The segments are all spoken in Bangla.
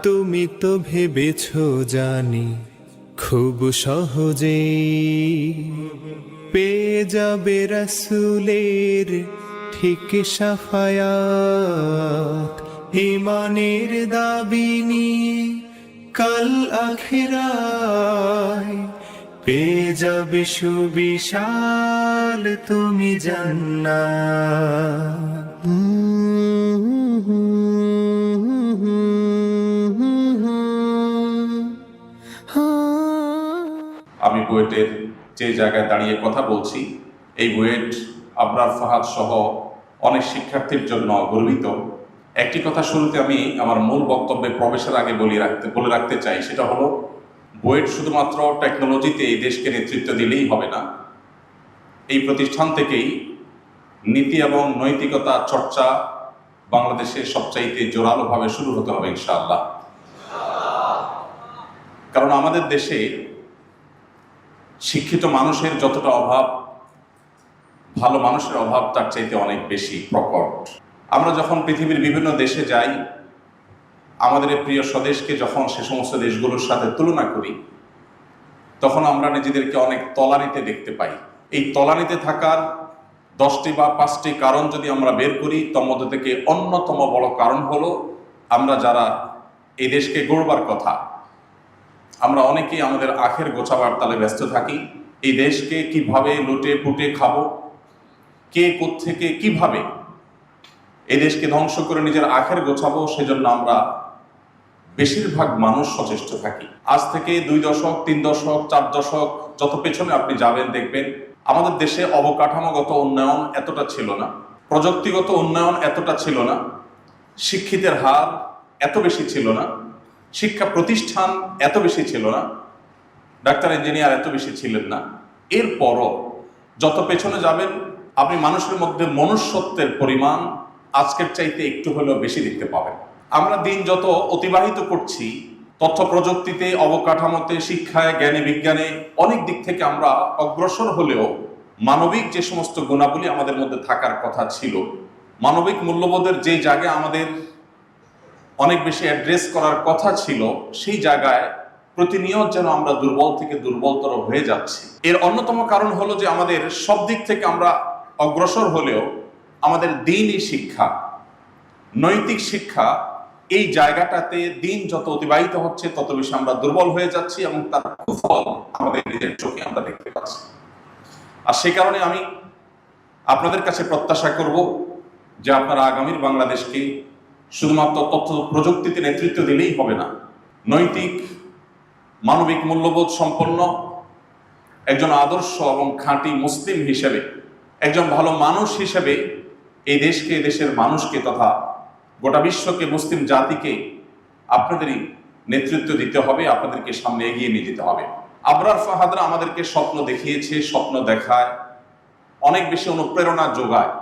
তুমি তো ভেবেছ জানি খুব সহজে পেয়ে যাবে রাসূলের ঠিক সাফায়াত। ঈমানের দাবি নিয়ে কাল আখিরায় পেয়ে যাবে সুবিশাল তুমি জান্নাত। আমি বুয়েটের যে জায়গায় দাঁড়িয়ে কথা বলছি, এই বুয়েট আবরার ফাহাদ সহ অনেক শিক্ষার্থীর জন্য গর্বিত। একটি কথা শুরুতে আমি আমার মূল বক্তব্যে প্রবেশের আগে বলে রাখতে চাই, সেটা হলো বুয়েট শুধুমাত্র টেকনোলজিতে এই দেশকে নেতৃত্ব দিলেই হবে না। এই প্রতিষ্ঠান থেকেই নীতি এবং নৈতিকতা চর্চা বাংলাদেশে সবচাইতে জোরালোভাবে শুরু হতে হবে ইনশাআল্লাহ। কারণ আমাদের দেশে শিক্ষিত মানুষের যতটা অভাব, ভালো মানুষের অভাব তার চাইতে অনেক বেশি প্রকট। আমরা যখন পৃথিবীর বিভিন্ন দেশে যাই, আমাদের এই প্রিয় স্বদেশকে যখন সে সমস্ত দেশগুলোর সাথে তুলনা করি, তখন আমরা নিজেদেরকে অনেক তলানিতে দেখতে পাই। এই তলানিতে থাকার 10টি বা 5টি কারণ যদি আমরা বের করি, তার মধ্যে থেকে অন্যতম বড় কারণ হলো আমরা যারা এই দেশকে গড়বার কথা, আমরা অনেকেই আমাদের আখের গোছাবার তালে ব্যস্ত থাকি। এই দেশকে কিভাবে লুটে পুটে খাবো, কে কোত্থেকে কিভাবে এই দেশকে ধ্বংস করে নিজের আখের গোছাবো, সেজন্য আমরা বেশিরভাগ মানুষ সচেষ্ট থাকি। আজ থেকে 2 দশক 3 দশক 4 দশক যত পেছনে আপনি যাবেন, দেখবেন আমাদের দেশে অবকাঠামোগত উন্নয়ন এতটা ছিল না, প্রযুক্তিগত উন্নয়ন এতটা ছিল না, শিক্ষিতের হার এত বেশি ছিল না, শিক্ষা প্রতিষ্ঠান এত বেশি ছিল না, ডাক্তার ইঞ্জিনিয়ার এত বেশি ছিলেন না। এরপরও যত পেছনে যাবেন, আপনি মানুষের মধ্যে মনুষ্যত্বের পরিমাণ আজকের চাইতে একটু হলেও বেশি দেখতে পাবেন। আমরা দিন যত অতিবাহিত করছি, তথ্য প্রযুক্তিতে, অবকাঠামোতে, শিক্ষায়, জ্ঞানে বিজ্ঞানে অনেক দিক থেকে আমরা অগ্রসর হলেও মানবিক যে সমস্ত গুণাবলী আমাদের মধ্যে থাকার কথা ছিল, মানবিক মূল্যবোধের যে জায়গায় আমাদের অনেক বেশি অ্যাড্রেস করার কথা ছিল, সেই জায়গায় প্রতিনিয়ত যেন আমরা দুর্বল থেকে দুর্বলতর হয়ে যাচ্ছি। এর অন্যতম কারণ হলো যে আমাদের সব দিক থেকে আমরা অগ্রসর হলেও আমাদের দ্বীনি শিক্ষা, নৈতিক শিক্ষা, এই জায়গাটাতে দিন যত অতিবাহিত হচ্ছে তত বেশি আমরা দুর্বল হয়ে যাচ্ছি এবং তার কুফল আমাদের নিজের চোখে আমরা দেখতে পাচ্ছি। আর সেই কারণে আমি আপনাদের কাছে প্রত্যাশা করব যে আপনারা আগামীর বাংলাদেশকে শুধুমাত্র তথ্য প্রযুক্তিতে নেতৃত্ব দিলেই হবে না, নৈতিক মানবিক মূল্যবোধ সম্পন্ন একজন আদর্শ এবং খাঁটি মুসলিম হিসেবে, একজন ভালো মানুষ হিসেবে এই দেশকে, দেশের মানুষকে তথা গোটা বিশ্বকে, মুসলিম জাতিকে আপনাদেরই নেতৃত্ব দিতে হবে, আপনাদেরকে সামনে এগিয়ে নিয়ে যেতে হবে। আবরার ফাহাদরা আমাদেরকে স্বপ্ন দেখিয়েছে, স্বপ্ন দেখায়, অনেক বেশি অনুপ্রেরণা যোগায়।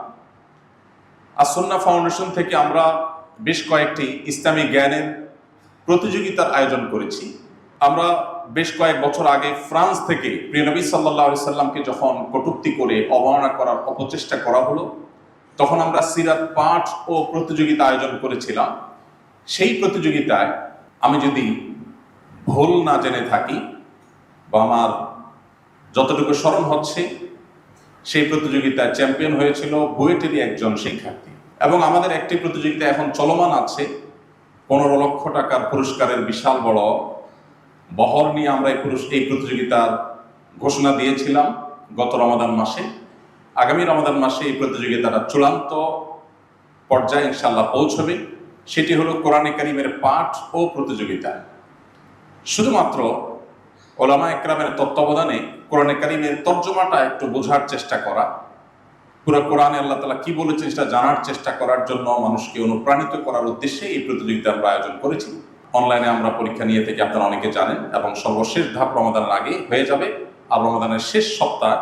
আর সুন্নাহ ফাউন্ডেশন থেকে আমরা বেশ কয়েকটি ইসলামী জ্ঞানের প্রতিযোগিতার আয়োজন করেছি। আমরা বেশ কয়েক বছর আগে ফ্রান্স থেকে প্রিয় নবী সাল্লাল্লাহু আলাইহি সাল্লামকে যখন কটূক্তি করে অবমাননা করার অপচেষ্টা করা হলো, তখন আমরা সিরাত পাঠ ও প্রতিযোগিতা আয়োজন করেছিলাম। সেই প্রতিযোগিতায় আমি যদি ভুল না জেনে থাকি বা আমার যতটুকু স্মরণ হচ্ছে, সেই প্রতিযোগিতায় চ্যাম্পিয়ন হয়েছিল বুয়েটেরই একজন শিক্ষার্থী। এবং আমাদের একটি প্রতিযোগিতা এখন চলমান আছে, 15 লক্ষ টাকার পুরস্কারের বিশাল বড় বহর নিয়ে আমরা এই প্রতিযোগিতার ঘোষণা দিয়েছিলাম গত রমাদান মাসে। আগামী রমাদান মাসে এই প্রতিযোগিতাটা চূড়ান্ত পর্যায়ে ইনশাআল্লাহ পৌঁছবে। সেটি হলো কোরআনে কারিমের পাঠ ও প্রতিযোগিতা। শুধুমাত্র ওলামা একরামের তত্ত্বাবধানে কোরআনে কারিমের তর্জমাটা একটু বোঝার চেষ্টা করা, পুরো কোরআনে আল্লাহ তাআলা কি বলেছেন সেটা জানার চেষ্টা করার জন্য মানুষকে অনুপ্রাণিত করার উদ্দেশ্যে এই প্রতিযোগিতা আমরা আয়োজন করেছি। অনলাইনে আমরা পরীক্ষা নিয়ে থেকে আপনারা অনেকে জানেন, এবং সর্বশেষ ধাপ রমাদানের আগে হয়ে যাবে। আর রমাদানের শেষ সপ্তাহ,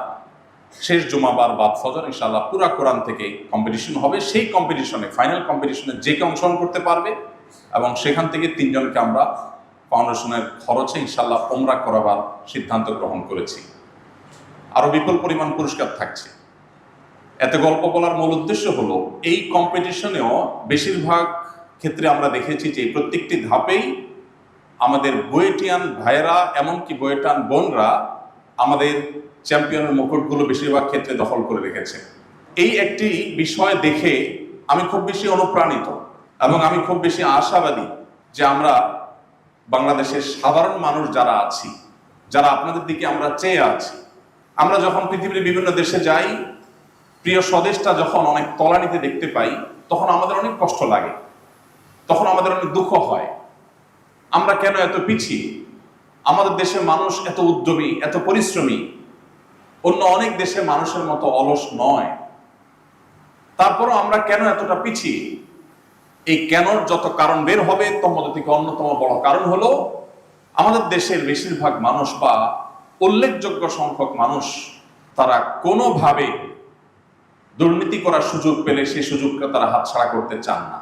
শেষ জুমাবার বাদ ফজর ইনশাআল্লাহ পুরা কোরআন থেকে কম্পিটিশন হবে। সেই কম্পিটিশনে, ফাইনাল কম্পিটিশনে যে কেউ অংশগ্রহণ করতে পারবে, এবং সেখান থেকে 3 জনকে আমরা ফাউন্ডেশনের খরচে ইনশাআল্লাহ উমরা করাবার সিদ্ধান্ত গ্রহণ করেছি। আরো বিপুল পরিমাণ পুরস্কার থাকছে। এত গল্প বলার মূল উদ্দেশ্য হলো এই কম্পিটিশনেও বেশিরভাগ ক্ষেত্রে আমরা দেখেছি যে প্রত্যেকটি ধাপেই আমাদের বুয়েটিয়ান ভাইয়েরা এমনকি বুয়েটান বোনরা আমাদের চ্যাম্পিয়নের মুকুটগুলো বেশিরভাগ ক্ষেত্রে দখল করে রেখেছে। এই একটি বিষয় দেখে আমি খুব বেশি অনুপ্রাণিত এবং আমি খুব বেশি আশাবাদী যে আমরা বাংলাদেশের সাধারণ মানুষ যারা আছি, যারা আপনাদের দিকে আমরা চেয়ে আছি, আমরা যখন পৃথিবীর বিভিন্ন দেশে যাই, প্রিয় স্বদেশটা যখন অনেক তলানিতে দেখতে পাই, তখন আমাদের অনেক কষ্ট লাগে, তখন আমাদের অনেক দুঃখ হয়। আমরা কেন এত পিছিয়ে? আমাদের দেশের মানুষ এত উদ্যমী, এত পরিশ্রমী, অন্য অনেক দেশের মানুষের মতো অলস নয়। তারপরও আমরা কেন এতটা পিছিয়ে? এই কেনর যত কারণ বের হবে, তোর মধ্যে থেকে অন্যতম বড় কারণ হলো আমাদের দেশের বেশিরভাগ মানুষ বা উল্লেখযোগ্য সংখ্যক মানুষ তারা কোনোভাবে দুর্নীতি করার সুযোগ পেলে সেই সুযোগটা তারা হাতছাড়া করতে চান না।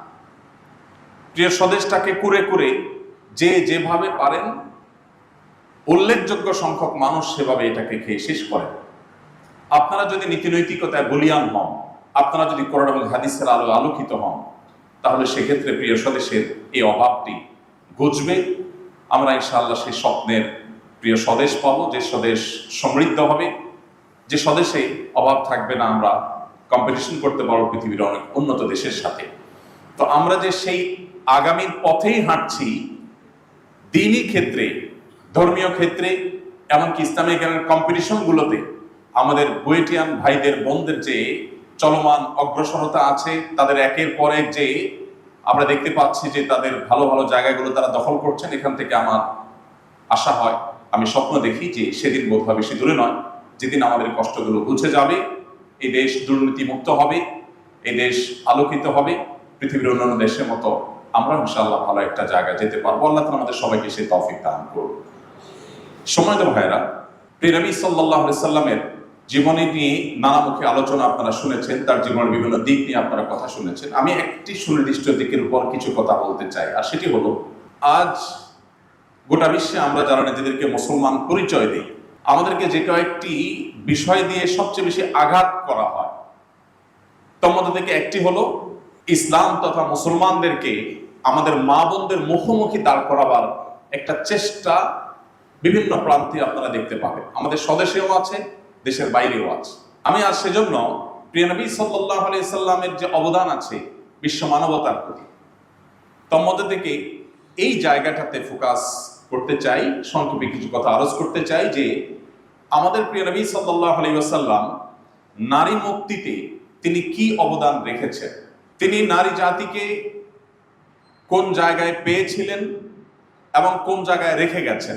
প্রিয় স্বদেশটাকে কুরে কুরে যে যেভাবে পারেন, উল্লেখযোগ্য সংখ্যক মানুষ সেভাবে এটাকে খেয়ে শেষ করেন। আপনারা যদি নীতিনৈতিকতায় বলিয়ান হন, আপনারা যদি কোরআন এবং হাদিসের আলো আলোকিত হন, তাহলে সেক্ষেত্রে প্রিয় স্বদেশের এই অভাবটি ঘুচবে। আমরা ইনশাআল্লাহ সেই স্বপ্নের প্রিয় স্বদেশ পাবো, যে স্বদেশ সমৃদ্ধ হবে, যে স্বদেশে অভাব থাকবে না। আমরা কম্পিটিশন করতে পারবো পৃথিবীর অনেক উন্নত দেশের সাথে। তো আমরা যে সেই আগামীর পথেই হাঁটছি, দ্বীনি ক্ষেত্রে, ধর্মীয় ক্ষেত্রে, এমনকি ইসলামিক কম্পিটিশনগুলোতে আমাদের বুয়েটিয়ান ভাইদের বোনদের যে চলমান অগ্রসরতা আছে, তাদের একের পর এক যে আমরা দেখতে পাচ্ছি যে তাদের ভালো ভালো জায়গাগুলো তারা দখল করছেন, এখান থেকে আমার আশা হয়, আমি স্বপ্ন দেখি যে সেদিন বোধহয় বেশি দূরে নয়, যেদিন আমাদের কষ্টগুলো বুঝে যাবে, এই দেশ দুর্নীতিমুক্ত হবে, এই দেশ আলোকিত হবে, পৃথিবীর অন্যান্য দেশের মতো আমরা ইনশাআল্লাহ ভালো একটা জায়গায় যেতে পারবো। আল্লাহ তাআলা আমাদের সবাইকে সেই তৌফিক দান করুন। সম্মানিত ভাইরা, প্রিয় নবী সাল্লাল্লাহু আলাইহি সাল্লামের জীবনী নিয়ে নানামুখী আলোচনা আপনারা শুনেছেন, তার জীবনের বিভিন্ন দিক নিয়ে আপনারা কথা শুনেছেন। আমি একটি সুনির্দিষ্ট দিকের উপর কিছু কথা বলতে চাই, আর সেটি হলো, আজ গোটা বিশ্বে আমরা যারা নিজেদেরকে মুসলমান পরিচয় দিই, আমাদেরকে যে কয়েকটি বিষয় দিয়ে সবচেয়ে বেশি আঘাত করা হয়, তার মধ্যে থেকে একটি হলো ইসলাম তথা মুসলমানদেরকে আমাদের মা বোনদের মুখোমুখি দাঁড় করাবার একটা চেষ্টা বিভিন্ন প্রান্তে আপনারা দেখতে পাবেন। আমাদের স্বদেশেও আছে, দেশের বাইরেও আছে। আমি আজ সেজন্য প্রিয় নবী সাল্লাল্লাহু আলাইহি সাল্লামের যে অবদান আছে বিশ্ব মানবতার প্রতি, তার মধ্যে থেকে এই জায়গাটাতে ফোকাস করতে চাই, সংক্ষেপে কিছু কথা আরজ করতে চাই যে আমাদের প্রিয় নবী সাল্লাল্লাহু আলাইহি ওয়াসাল্লাম নারী মুক্তিতে তিনি কি অবদান রেখেছেন, তিনি নারী জাতিকে কোন জায়গায় পেয়েছিলেন এবং কোন জায়গায় রেখে গেছেন,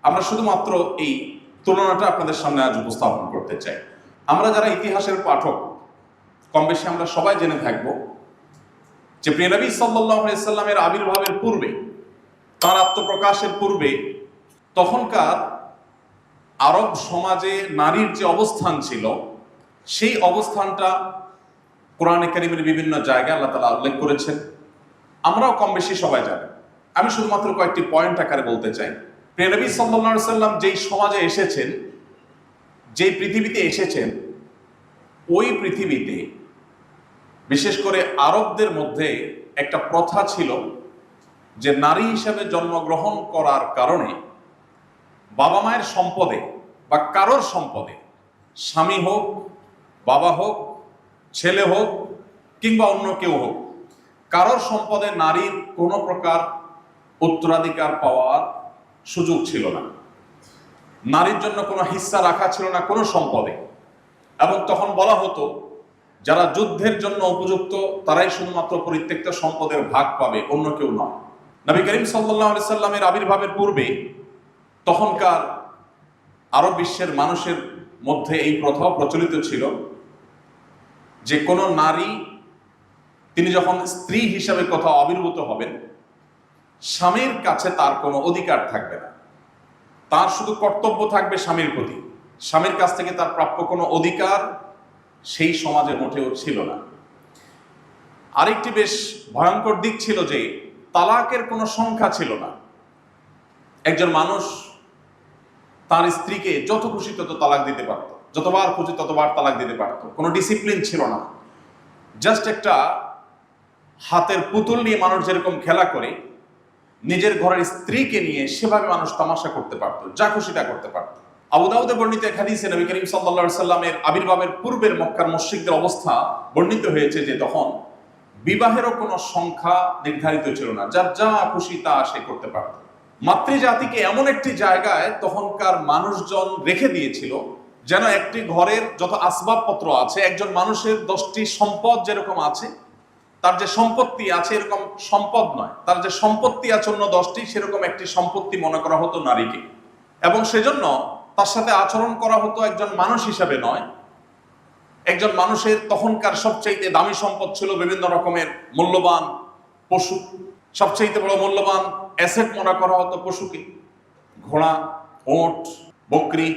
আমরা শুধুমাত্র এই তুলনাটা আপনাদের সামনে আজ উপস্থাপন করতে চাই। আমরা যারা ইতিহাসের পাঠক, কম বেশি আমরা সবাই জেনে থাকব যে প্রিয় নবী সাল্লাল্লাহু আলাইহি সাল্লামের আবির্ভাবের পূর্বে, তার আত্মপ্রকাশের পূর্বে, তখনকার আরব সমাজে নারীর যে অবস্থান ছিল, সেই অবস্থানটা কোরআনে কারীমের বিভিন্ন জায়গায় আল্লাহ তাআলা উল্লেখ করেছেন। আমরাও কম বেশি সবাই জানি। আমি শুধুমাত্র কয়েকটি পয়েন্ট আকারে বলতে চাই। প্রিয় নবী সাল্লাল্লাহু আলাইহি সাল্লাম যেই সমাজে এসেছেন, যেই পৃথিবীতে এসেছেন, ওই পৃথিবীতে বিশেষ করে আরবদের মধ্যে একটা প্রথা ছিল যে নারী হিসেবে জন্মগ্রহণ করার কারণে বাবা মায়ের সম্পদে বা কারোর সম্পদে, স্বামী হোক, বাবা হোক, ছেলে হোক কিংবা অন্য কেউ হোক, কারোর সম্পদে নারীর কোনো প্রকার উত্তরাধিকার পাওয়ার সুযোগ ছিল না। নারীর জন্য কোনো হিস্সা রাখা ছিল না কোনো সম্পদে। এবং তখন বলা হতো যারা যুদ্ধের জন্য উপযুক্ত তারাই শুধুমাত্র পরিত্যক্ত সম্পদের ভাগ পাবে, অন্য কেউ নয়। নবী করিম সাল্লাল্লাহু আলাইহি সাল্লামের আবির্ভাবের পূর্বে তখনকার আরব বিশ্বের মানুষের মধ্যে এই প্রথা প্রচলিত ছিল যে কোনো নারী তিনি যখন স্ত্রী হিসাবে কোথাও আবির্ভূত হবেন, স্বামীর কাছে তার কোনো অধিকার থাকবে না, তার শুধু কর্তব্য থাকবে স্বামীর প্রতি। স্বামীর কাছ থেকে তার প্রাপ্য কোনো অধিকার সেই সমাজে মোটেও ছিল না। আরেকটি বেশ ভয়ঙ্কর দিক ছিল যে তালাকের কোনো সংখ্যা ছিল না। একজন মানুষ তার স্ত্রীকে যত খুশি তত তালাক দিতে পারত, যতবার খুশি ততবার তালাক দিতে পারত, কোনো ডিসিপ্লিন ছিল না। জাস্ট একটা হাতের পুতুল নিয়ে মানুষ যেরকম খেলা করে, নিজের ঘরের স্ত্রীকে নিয়ে সেভাবে মানুষ তামাশা করতে পারতো, যা খুশি তা করতে পারত। আবু দাউদে বর্ণিত এক হাদিসে নবী করিম সাল্লাল্লাহু আলাইহি সাল্লামের আবির্ভাবের পূর্বের মক্কার মুশরিকদের অবস্থা বর্ণিত হয়েছে যে তখন বিবাহেরও কোনো সংখ্যা নির্ধারিত ছিল না, যার যা খুশি তা সে করতে পারত। মাতৃজাতিকে এমন একটি জায়গায় তখনকার মানুষজন রেখে দিয়েছিল যেন একটি ঘরের যত আসবাবপত্র আছে, একজন মানুষের 10টি সম্পদ যেরকম আছে, তার যে সম্পত্তি আছে এরকম সম্পদ নয়, তার যে সম্পত্তি আছে অন্য 10টি, সেরকম একটি সম্পত্তি মনে করা হতো নারীকে। এবং সেজন্য তার সাথে আচরণ করা হতো একজন মানুষ হিসাবে নয়, একজন মানুষের তখনকার সবচাইতে দামি সম্পদ ছিল বিভিন্ন রকমের মূল্যবান পশু। সবচাইতে বড় মূল্যবান অ্যাসেট মনে করা হতো পশুকে, ঘোড়া, ওট, বকরি,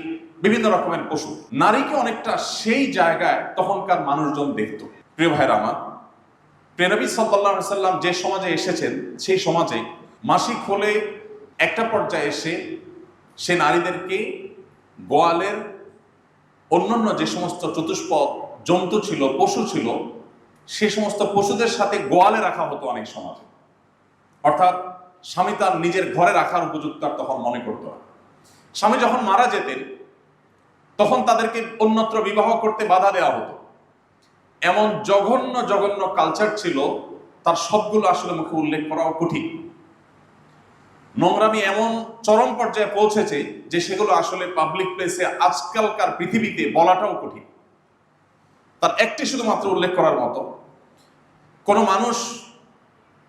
বিভিন্ন রকমের পশু। নারীকে অনেকটা সেই জায়গায় তখনকার মানুষজন দেখত। প্রিয় ভাইরা আমার, প্রিয় নবী সাল্লাল্লাহু আলাইহি সাল্লাম যে সমাজে এসেছেন সেই সমাজে মাসিক হলে একটা পর্যায়ে এসে সে নারীদেরকে গোয়ালের অন্যান্য যে সমস্ত চতুষ্পদ জন্তু ছিল, পশু ছিল, সে সমস্ত পশুদের সাথে গোয়ালে রাখা হতো অনেক সমাজে। অর্থাৎ স্বামী তার নিজের ঘরে রাখার উপযুক্ত আর তখন মনে করতো না। স্বামী যখন মারা যেতেন তখন তাদেরকে অন্যত্র বিবাহ করতে বাধা দেওয়া হতো। এমন জঘন্য জঘন্য কালচার ছিল, তার সবগুলো আসলে মুখে উল্লেখ করাও কঠিন। নোংরামি এমন চরম পর্যায়ে পৌঁছেছে যে সেগুলো আসলে পাবলিক প্লেসে আজকালকার পৃথিবীতে বলাটাও কঠিন। তার একটি শুধুমাত্র উল্লেখ করার মতো, কোনো মানুষ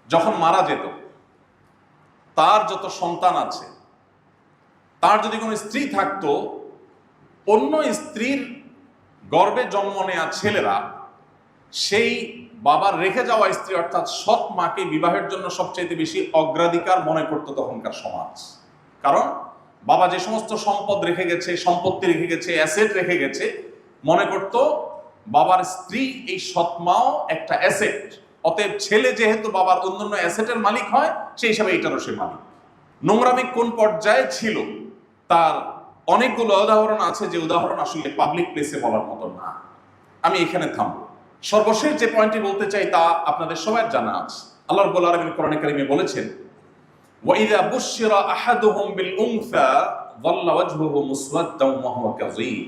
যখন মারা যেত, তার যত সন্তান আছে, তার যদি কোনো স্ত্রী থাকতো, অন্য স্ত্রীর গর্ভে জন্ম নেওয়া ছেলেরা সেই বাবার রেখে যাওয়া স্ত্রী অর্থাৎ সৎ মাকে বিবাহের জন্য সবচেয়ে বেশি অগ্রাধিকার মনে করতো তখনকার সমাজ। কারণ বাবা যে সমস্ত সম্পদ রেখে গেছে, সম্পত্তি রেখে গেছে, অ্যাসেট রেখে গেছে, মনে করতো বাবার স্ত্রী এই সৎ মাও একটা অ্যাসেট, অতএব ছেলে যেহেতু বাবার অন্যান্য অ্যাসেটের মালিক হয়, সেই হিসাবে এটারও সে মালিক। নোংরামি কোন পর্যায়ে ছিল তার অনেকগুলো উদাহরণ আছে, যে উদাহরণ আসলে পাবলিক প্লেসে বলার মতো না। আমি এখানে থামবো। সর্বশেষ যে পয়েন্টটি বলতে চাই তা আপনাদের সবার জানা আছে। আল্লাহ রাব্বুল আলামিন কোরআনে কারিমে বলেছেন, ওয়াইযা বুশশিরা আহাদুহুম বিল উনসা যাল্লা ওয়াজহুহু মুসওয়াদ্দান ওয়া হুয়া কাযীম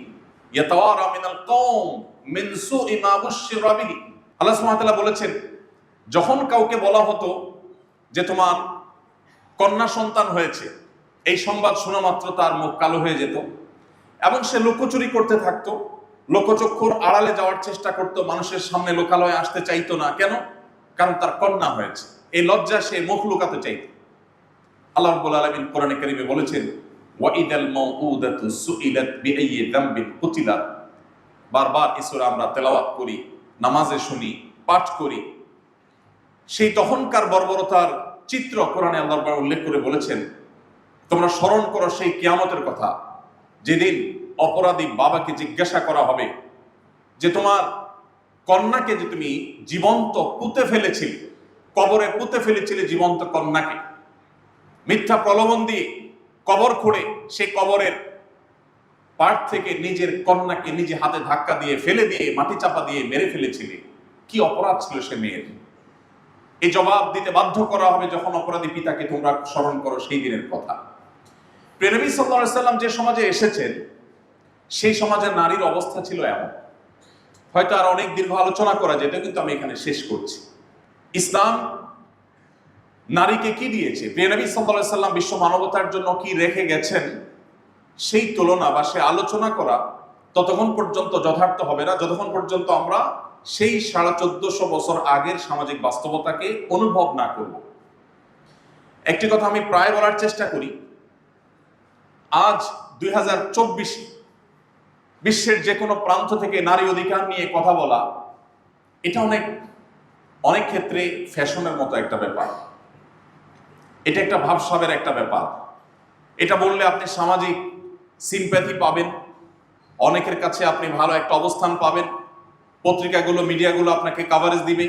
ইয়াতাওয়ারা মিনাল কওম মিন সুই মা বুশশিরা বিহি। আল্লাহ সুবহানাহু ওয়া তাআলা বলেছেন, যখন কাউকে বলা হতো যে তোমার কন্যা সন্তান হয়েছে, এই সংবাদ শোনা মাত্র তার মুখ কালো হয়ে যেত এবং সে লুকোচুরি করতে থাকতো, লোকচক্ষুর আড়ালে যাওয়ার চেষ্টা করতো, মানুষের সামনে লোকালয়ে আসতে চাইতো না। কেন? কারণ তার কন্যা হয়েছে, এই লজ্জা সে মুখ লুকাতে চাইত। আল্লাহ রাব্বুল আলামিন কোরআনে কারিমে বলেছেন, ওয়াইদাল মাউউদাতু সুইলাত বিআইয়ি যামবিন কুতিলাত। বারবার এই সূরা আমরা তেলাওয়াত করি, নামাজে শুনি, পাঠ করি। সেই তখনকার বর্বরতার চিত্র কোরআনে আল্লাহ পাক উল্লেখ করে বলেছেন, তোমরা স্মরণ করো সেই কিয়ামতের কথা, যেদিন অপরাধী বাবাকে জিজ্ঞাসা করা হবে যে তোমার কন্যাকে যে তুমি জীবন্ত পুঁতে ফেলেছিলে, কবরে পুঁতে ফেলেছিলে জীবন্ত কন্যাকে, মিথ্যা প্রলোভন দিয়ে কবর খুঁড়ে সেই কবরের পাড় থেকে নিজের কন্যাকে নিজে হাতে ধাক্কা দিয়ে ফেলে দিয়ে মাটি চাপা দিয়ে মেরে ফেলেছিলে। কি অপরাধ ছিল সে মেয়ের? এই জবাব দিতে বাধ্য করা হবে যখন অপরাধী পিতাকে তোমরা স্মরণ করো সেই দিনের কথা। প্রিয় নবী সাল্লাল্লাহু আলাইহি সাল্লাম যে সমাজে এসেছেন সেই সমাজের নারীর অবস্থা ছিল এমন। হয়তো আর অনেক দীর্ঘ আলোচনা করা যেত, কিন্তু আমি এখানে শেষ করছি। ইসলাম নারীকে কি দিয়েছে, প্রিয় নবী সাল্লাল্লাহু আলাইহি সাল্লাম বিশ্ব মানবতার জন্য কি রেখে গেছেন, সেই তুলনা বা সে আলোচনা করা ততক্ষণ পর্যন্ত যথার্থ হবে না যতক্ষণ পর্যন্ত আমরা সেই 1450 বছর আগের সামাজিক বাস্তবতাকে অনুভব না করব। একটি কথা আমি প্রায় বলার চেষ্টা করি, আজ 2024 বিশ্বের যে কোনো প্রান্ত থেকে নারী অধিকার নিয়ে কথা বলা, এটা অনেক ক্ষেত্রে ফ্যাশনের মতো একটা ব্যাপার। এটা একটা ভাবসাবের একটা ব্যাপার। এটা বললে আপনি সামাজিক সিম্প্যাথি পাবেন, অনেকের কাছে আপনি ভালো একটা অবস্থান পাবেন, পত্রিকাগুলো, মিডিয়াগুলো আপনাকে কাভারেজ দিবে,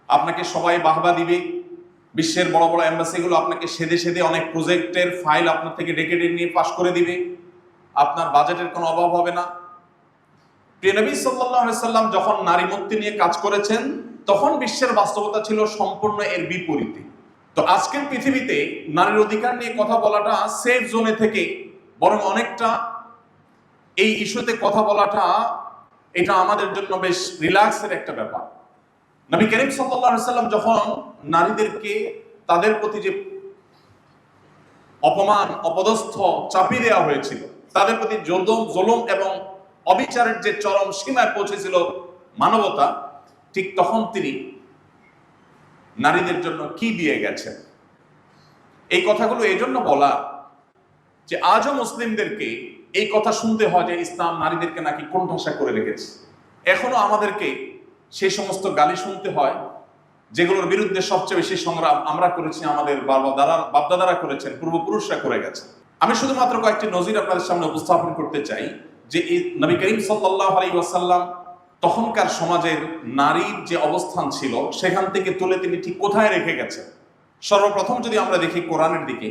আপনাকে সবাই বাহবা দিবে, বিশ্বের বড় বড় এম্বাসিগুলো আপনাকে সেদে সেদে অনেক প্রজেক্টের ফাইল আপনার থেকে ডেকে নিয়ে পাশ করে দিবে, আপনার বাজেটের কোনো অভাব হবে না। প্রিয় নবী সাল্লাল্লাহু আলাইহি সাল্লাম যখন নারী মুক্তি নিয়ে কাজ করেছেন তখন বিশ্বের বাস্তবতা ছিল সম্পূর্ণ এর বিপরীতে। তো আজকের পৃথিবীতে নারীর অধিকার নিয়ে কথা বলাটা সেফ জোনে থেকে বরং অনেকটা এই ইস্যুতে কথা বলাটা এটা আমাদের জন্য বেশ রিল্যাক্সের একটা ব্যাপার। নবী করিম সাল্লাল্লাহু আলাইহি সাল্লাম যখন নারীদেরকে তাদের প্রতি যে অপমান অপদস্থ চাপিয়ে দেওয়া হয়েছিল, তাদের প্রতি জুলুম এবং অবিচারের যে চরম সীমায় পৌঁছেছিল মানবতা, ঠিক তখন তিনি নারীদের জন্য কি দিয়ে গেছেন। এই কথাগুলো এই জন্য বলা যে আজও মুসলিমদেরকে এই কথা শুনতে হয় যে ইসলাম নারীদেরকে নাকি কোণঠাসা করে রেখেছে। এখনো আমাদেরকে সেই সমস্ত গালি শুনতে হয় যেগুলোর বিরুদ্ধে সবচেয়ে বেশি সংগ্রাম আমরা করেছি, আমাদের বাপদাদারা করেছেন, পূর্বপুরুষরা করে গেছে। আমি শুধুমাত্র কয়েকটি নজির আপনাদের সামনে উপস্থাপন করতে চাই যে এই নবী করিম সাল্লাল্লাহু আলাইহি ওয়াসাল্লাম তখনকার সমাজের নারীর যে অবস্থান ছিল সেখান থেকে তুলে তিনি ঠিক কোথায় রেখে গেছেন। সর্বপ্রথম যদি আমরা দেখি কোরআনের দিকে,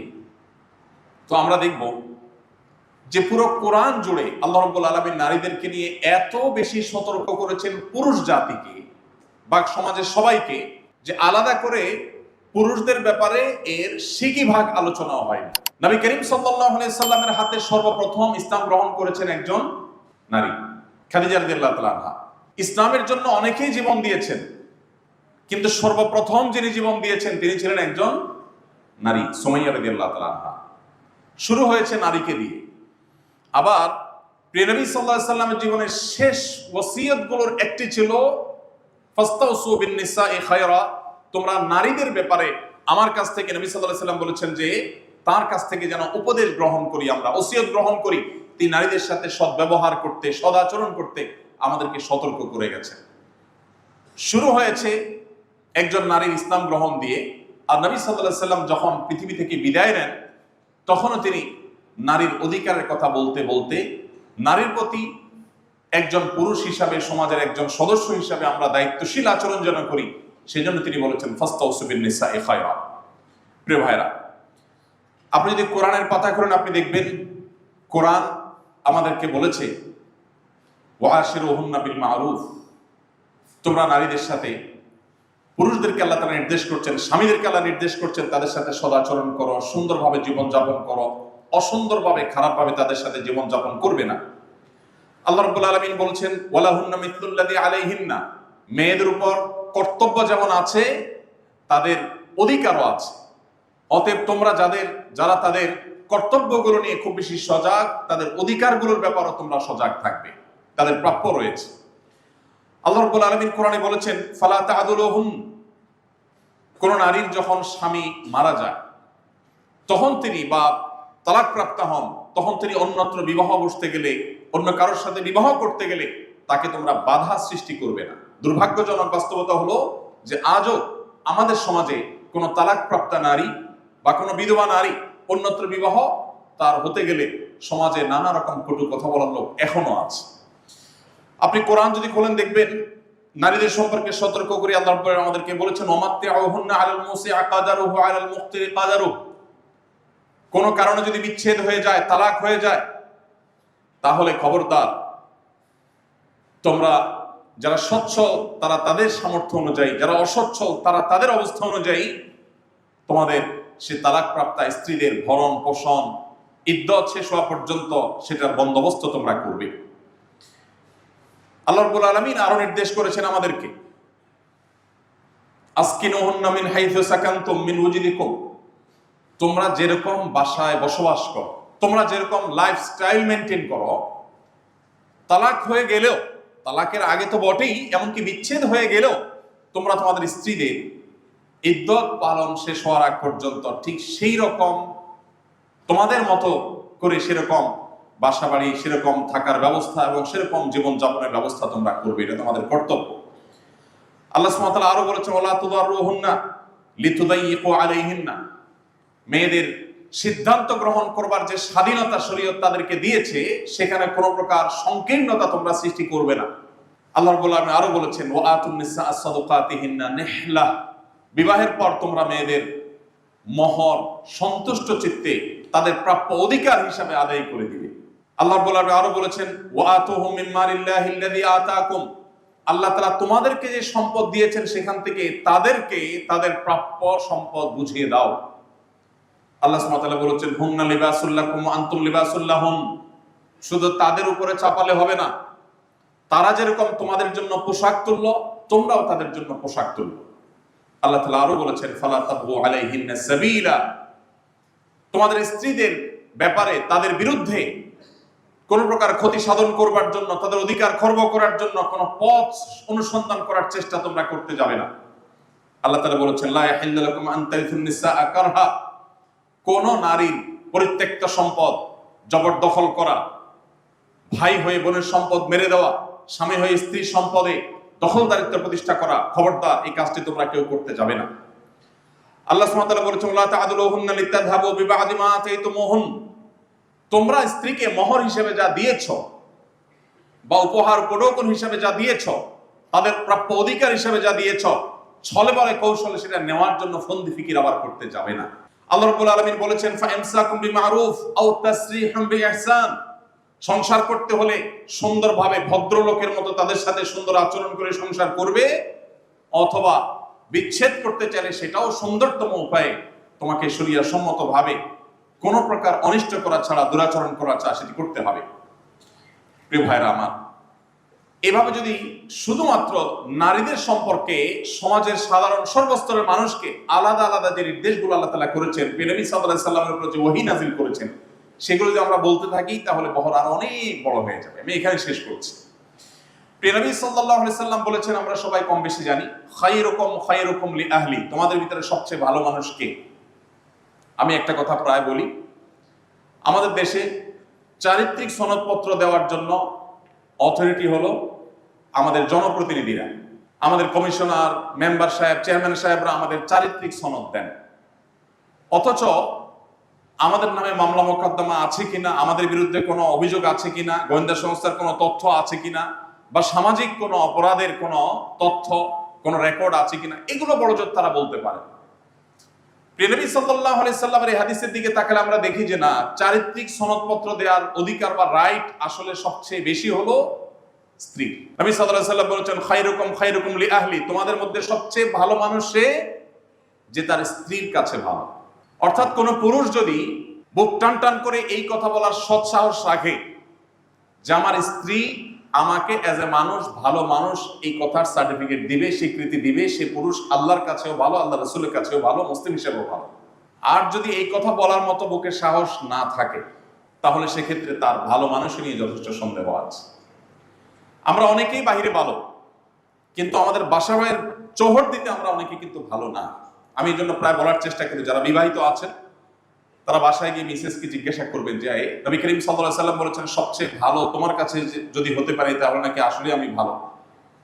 তো আমরা দেখব যে পুরো কোরআন জুড়ে আল্লাহ রাব্বুল আলামিন নারীদেরকে নিয়ে এত বেশি সতর্ক করেছেন পুরুষ জাতিকে বা সমাজের সবাইকে, যে আলাদা করে পুরুষদের ব্যাপারে এর সিকি ভাগ আলোচনাও হয়নি। নবী করিম সাল্লাল্লাহু আলাইহি সাল্লামের হাতে সর্বপ্রথম ইসলাম গ্রহণ করেছেন একজন নারী, খাদিজা রাদিয়াল্লাহু তাআলা আনহা। ইসলামের জন্য অনেকেই জীবন দিয়েছেন, কিন্তু সর্বপ্রথম যিনি জীবন দিয়েছেন তিনি ছিলেন একজন নারী, সুমাইয়া রাদিয়াল্লাহু তাআলা আনহা। শুরু হয়েছে নারীকে দিয়ে। আবার প্রিয় নবী সাল্লাল্লাহু আলাইহি সাল্লামের জীবনের শেষ ওসিয়তগুলোর একটি ছিল ফাস্তাউসু বিন নিসাই খায়রা, তোমরা নারীদের ব্যাপারে আমার কাছ থেকে, নবী সাল্লাল্লাহু আলাইহি সাল্লাম বলেছেন যে তার কাছ থেকে যেন উপদেশ গ্রহণ করি, আমরা ওসিয়ত গ্রহণ করি। তিনি নারীদের সাথে সদ্ব্যবহার করতে, সদাচরণ করতে আমাদেরকে সতর্ক করে গেছেন। শুরু হয়েছে একজন নারীর ইসলাম গ্রহণ দিয়ে। আর নবী সাল্লাল্লাহু আলাইহি সাল্লাম যখন পৃথিবী থেকে বিদায় নেন তখনও তিনি নারীর অধিকারের কথা বলতে বলতে নারীর প্রতি একজন পুরুষ হিসাবে, সমাজের একজন সদস্য হিসাবে আমরা দায়িত্বশীল আচরণ যেন করি, সেজন্য তিনি বলেছেন ফাস্তাউসু বিন নিসাই খায়রা। প্রিয় ভাইরা, আপনি যদি কোরআনের পাতা করেন আপনি দেখবেন কোরআন আমাদেরকে বলেছে ওয়াশিরুহুন্না বিল মারুফ, তোমরা নারীদের সাথে, পুরুষদেরকে আল্লাহ তাআলা নির্দেশ করছেন, স্বামীদেরকে আল্লাহ নির্দেশ করছেন তাদের সাথে সদাচরণ করো, সুন্দরভাবে জীবনযাপন করো, অসুন্দরভাবে খারাপভাবে তাদের সাথে জীবনযাপন করবে না। আল্লাহ রাব্বুল আলামিন বলছেন ওয়ালাহুন্না মিসলুল্লাযী আলাইহিন্না, মেয়েদের উপর কর্তব্য যেমন আছে তাদের অধিকারও আছে। অতএব তোমরা যারা তাদের কর্তব্যগুলো নিয়ে খুব বেশি সজাগ, তাদের অধিকারগুলোর ব্যাপারেও তোমরা সজাগ থাকবে, তাদের প্রাপ্য রয়েছে। আল্লাহ রাব্বুল আলামিন কোরআনে বলেছেন ফালা তা'দুলুহুন, কোন নারীর যখন স্বামী মারা যায় তখন তিনি বা তালাক প্রাপ্ত হন, তখন তিনি অন্যত্র বিবাহ বসতে গেলে, অন্য কারোর সাথে বিবাহ করতে গেলে তাকে তোমরা বাধা সৃষ্টি করবে না। দুর্ভাগ্যজনক বাস্তবতা হলো যে আজও আমাদের সমাজে কোন তালাক প্রাপ্ত নারী বা কোনো বিধবা নারী অন্যত্র বিবাহ তার হতে গেলে সমাজে নানা রকম কটু কথা বলার লোক এখনো আছে। আপনি কোরআন যদি খোলেন দেখবেন নারীদের সম্পর্কে সতর্ক করে আল্লাহ রাব্বুল আমাদেরকে বলেছেন ওমাত্তিউহুন্না আলাল মুসিআ কাদারুহু আলাল মুখতিরি কাদারুহু, কোন কারণে যদি বিচ্ছেদ হয়ে যায়, তালাক হয়ে যায়, তাহলে খবরদার তোমরা যারা সচ্ছল তারা তাদের সামর্থ্য অনুযায়ী, যারা অসচ্ছল তারা তাদের অবস্থা অনুযায়ী তোমাদের সে তালাক প্রাপ্তা স্ত্রীদের ভরণ পোষণ, ইদ্দত শেষ হওয়া পর্যন্ত সেটার বন্দোবস্ত তোমরা করবে। আল্লাহ রাব্বুল আলামিন আরো নির্দেশ করেছেন আমাদেরকে আসকিনুহুন্না মিন হাইথু সাকানতুম মিন ওয়াজিদিকুম, তোমরা যেরকম বাসায় বসবাস করো, তোমরা যেরকম লাইফস্টাইল মেনটেন করো, তালাক হয়ে গেলেও, তালাকের আগে তো বটেই, এমনকি বিচ্ছেদ হয়ে গেলেও তোমরা তোমাদের স্ত্রীদের ইদ্দত পালন শেষ হওয়ার আগ পর্যন্ত ঠিক সেই রকম তোমাদের মতো করে সেরকম বাসা বাড়ি, সেরকম থাকার ব্যবস্থা এবং সেরকম জীবনযাপনের ব্যবস্থা তোমরা করবে, এটা তোমাদের কর্তব্য। আল্লাহ সুবহানাহু ওয়া তাআলা আরো বলেছেন ওয়ালা তুদাররুহুন্না লিতুদাইয়িকু আলাইহিন্না, মেয়েদের সিদ্ধান্ত গ্রহণ করবার যে স্বাধীনতা শরীয়ত তাদেরকে দিয়েছে সেখানে কোনো প্রকার সংকীর্ণতা তোমরা সৃষ্টি করবে না। আল্লাহ রাব্বুল আলামিন আরো বলেছেন ওয়া আতুন নিসা সাদাকাতিহিন্না নিহলা, বিবাহের পর তোমরা মেয়েদের মহর সন্তুষ্ট চিত্তে তাদের প্রাপ্য অধিকার হিসাবে আদায় করে দিবে। আল্লাহ রাব্বুল আলামিন আরো বলেছেন ওয়া আতুহুম মিন মালিল্লাহিল্লাযী আতাকুম, আল্লাহ তাআলা তোমাদেরকে যে সম্পদ দিয়েছেন সেখান থেকে তাদেরকে তাদের প্রাপ্য সম্পদ বুঝিয়ে দাও। আল্লাহ সুবহানাহু ওয়া তাআলা বলেছেন হুন্না লিবাসুল লাকুম ওয়া আনতুম লিবাসুল লাহুম। শুধু তাদের উপরে চাপালে হবে না, তারা যেরকম তোমাদের জন্য পোশাক তুললো তোমরাও তাদের জন্য পোশাক তুললো। আল্লাহ তাআলা আরো বলেছেন ফালা তাবগু আলাইহিন্না সাবিলা। তোমাদের স্ত্রীদের ব্যাপারে তাদের বিরুদ্ধে কোন প্রকার ক্ষতি সাধন করবার জন্য, তাদের অধিকার খর্ব করার জন্য কোন পথ অনুসন্ধান করার চেষ্টা তোমরা করতে যাবে না। আল্লাহ তাআলা বলেছেন লা ইয়াহিল্লু লাকুম আন তারিথুন নিসা কারহা। কোন নারীর পরিত্যক্ত সম্পদ জবরদখল করা, ভাই হয়ে বোনের সম্পদ মেরে দেওয়া, স্বামী হয়ে স্ত্রীর সম্পদে দখলদারিত্ব প্রতিষ্ঠা করা, খবরদার এই কাজটি তোমরা কেউ করতে যাবে না। আল্লাহ সুবহানাহু ওয়া তাআলা বলেছেন লা তা'দুলুহুন্না লিতাযহাবু বিবা'দি মা আতাইতুমুহুন। তোমরা স্ত্রীকে মোহর হিসেবে যা দিয়েছো বা উপহার উপঢৌকন হিসেবে যা দিয়েছো, তাদের প্রাপ্য অধিকার হিসেবে যা দিয়েছো, ছলে বলে কৌশলে সেটা নেওয়ার জন্য ফন্দি ফিকির আবার করতে যাবে না। আল্লাহ রাব্বুল আলামিন বলেছেন ফাইমসাকুম বিমারুফ আও তাসরিহুম বিইহসান। সংসার করতে হলে সুন্দরভাবে ভদ্রলোকের মতো তাদের সাথে সুন্দর আচরণ করে সংসার করবে, অথবা বিচ্ছেদ করতে চাইলে সেটাও সুন্দরতম উপায়ে তোমাকে শরীয়ত সম্মতভাবে কোন প্রকার অনিষ্ট করা ছাড়া, দুরাচরণ করা ছাড়া সেটি করতে হবে। প্রিয় ভাইরা আমার, এভাবে যদি শুধুমাত্র নারীদের সম্পর্কে সমাজের সাধারণ সর্বস্তরের মানুষকে আলাদা আলাদা যে নির্দেশগুলো আল্লাহ তাআলা করেছেন, নবী সাল্লাল্লাহু আলাইহি সাল্লামের উপর যে ওহী নাযিল করেছেন, সেগুলো যদি আমরা বলতে থাকি তাহলে বহর আরো অনেক বড় হয়ে যাবে। আমি এখানে শেষ করছি। নবী সাল্লাল্লাহু আলাইহি সাল্লাম বলেছেন, আমরা সবাই কম বেশি জানি, খায়রুকুম লিআহলি। তোমাদের ভিতরে সবচেয়ে ভালো মানুষ কে? আমি একটা কথা প্রায় বলি, আমাদের দেশে চারিত্রিক সনদপত্র দেওয়ার জন্য অথরিটি হলো আমাদের জনপ্রতিনিধিরা। আমাদের কমিশনার, মেম্বার সাহেব, চেয়ারম্যান সাহেবরা আমাদের চারিত্রিক সনদ দেন। অথচ আমাদের নামে মামলা মোকদ্দমা আছে কিনা, আমাদের বিরুদ্ধে কোনো অভিযোগ আছে কিনা, গোয়েন্দা সংস্থার কোনো তথ্য আছে কিনা, বা সামাজিক কোনো অপরাধের কোনো তথ্য, কোনো রেকর্ড আছে কিনা, এগুলো বড়জোর তারা বলতে পারে। নবী সাল্লাল্লাহু আলাইহি সাল্লামের এই হাদিসের দিকে তাকালে আমরা দেখি যে না, চারিত্রিক সনদপত্র দেওয়ার অধিকার বা রাইট আসলে সবচেয়ে বেশি হলো স্ত্রী। নবী সাল্লাল্লাহু আলাইহি সাল্লাম বলেছেন খায়রুকুম লিআহলি। তোমাদের মধ্যে সবচেয়ে ভালো মানুষ সে যে তার স্ত্রীর কাছে ভালো। অর্থাৎ কোন পুরুষ যদি বুক টান টান করে এই কথা বলার সৎ সাহস রাখে যে আমার স্ত্রী আমাকে এজ এ মানুষ, ভালো মানুষ, এই কথার সার্টিফিকেট দিবে, স্বীকৃতি দিবে, সে পুরুষ আল্লাহর কাছেও ভালো, আল্লাহ রাসূলের কাছেও ভালো, মুসলিম হিসেবেও ভালো। আর যদি এই কথা বলার মতো বুকে সাহস না থাকে, তাহলে সেক্ষেত্রে তার ভালো মানুষ নিয়ে যথেষ্ট সন্দেহ আছে। আমরা অনেকেই বাহিরে ভালো, কিন্তু আমাদের বাসাবাড়ির চৌহদ দিতে আমরা অনেকে কিন্তু ভালো না। আমি এই জন্য প্রায় বলার চেষ্টা করি, যারা বিবাহিত আছেন তারা বাসায় গিয়ে মিসেসকে জিজ্ঞাসা করবেন যে নবী করিম সাল্লাল্লাহু আলাইহি সাল্লাম বলেছেন সবচেয়ে ভালো তোমার কাছে যদি হতে পারে তাহলে নাকি আসলে আমি ভালো।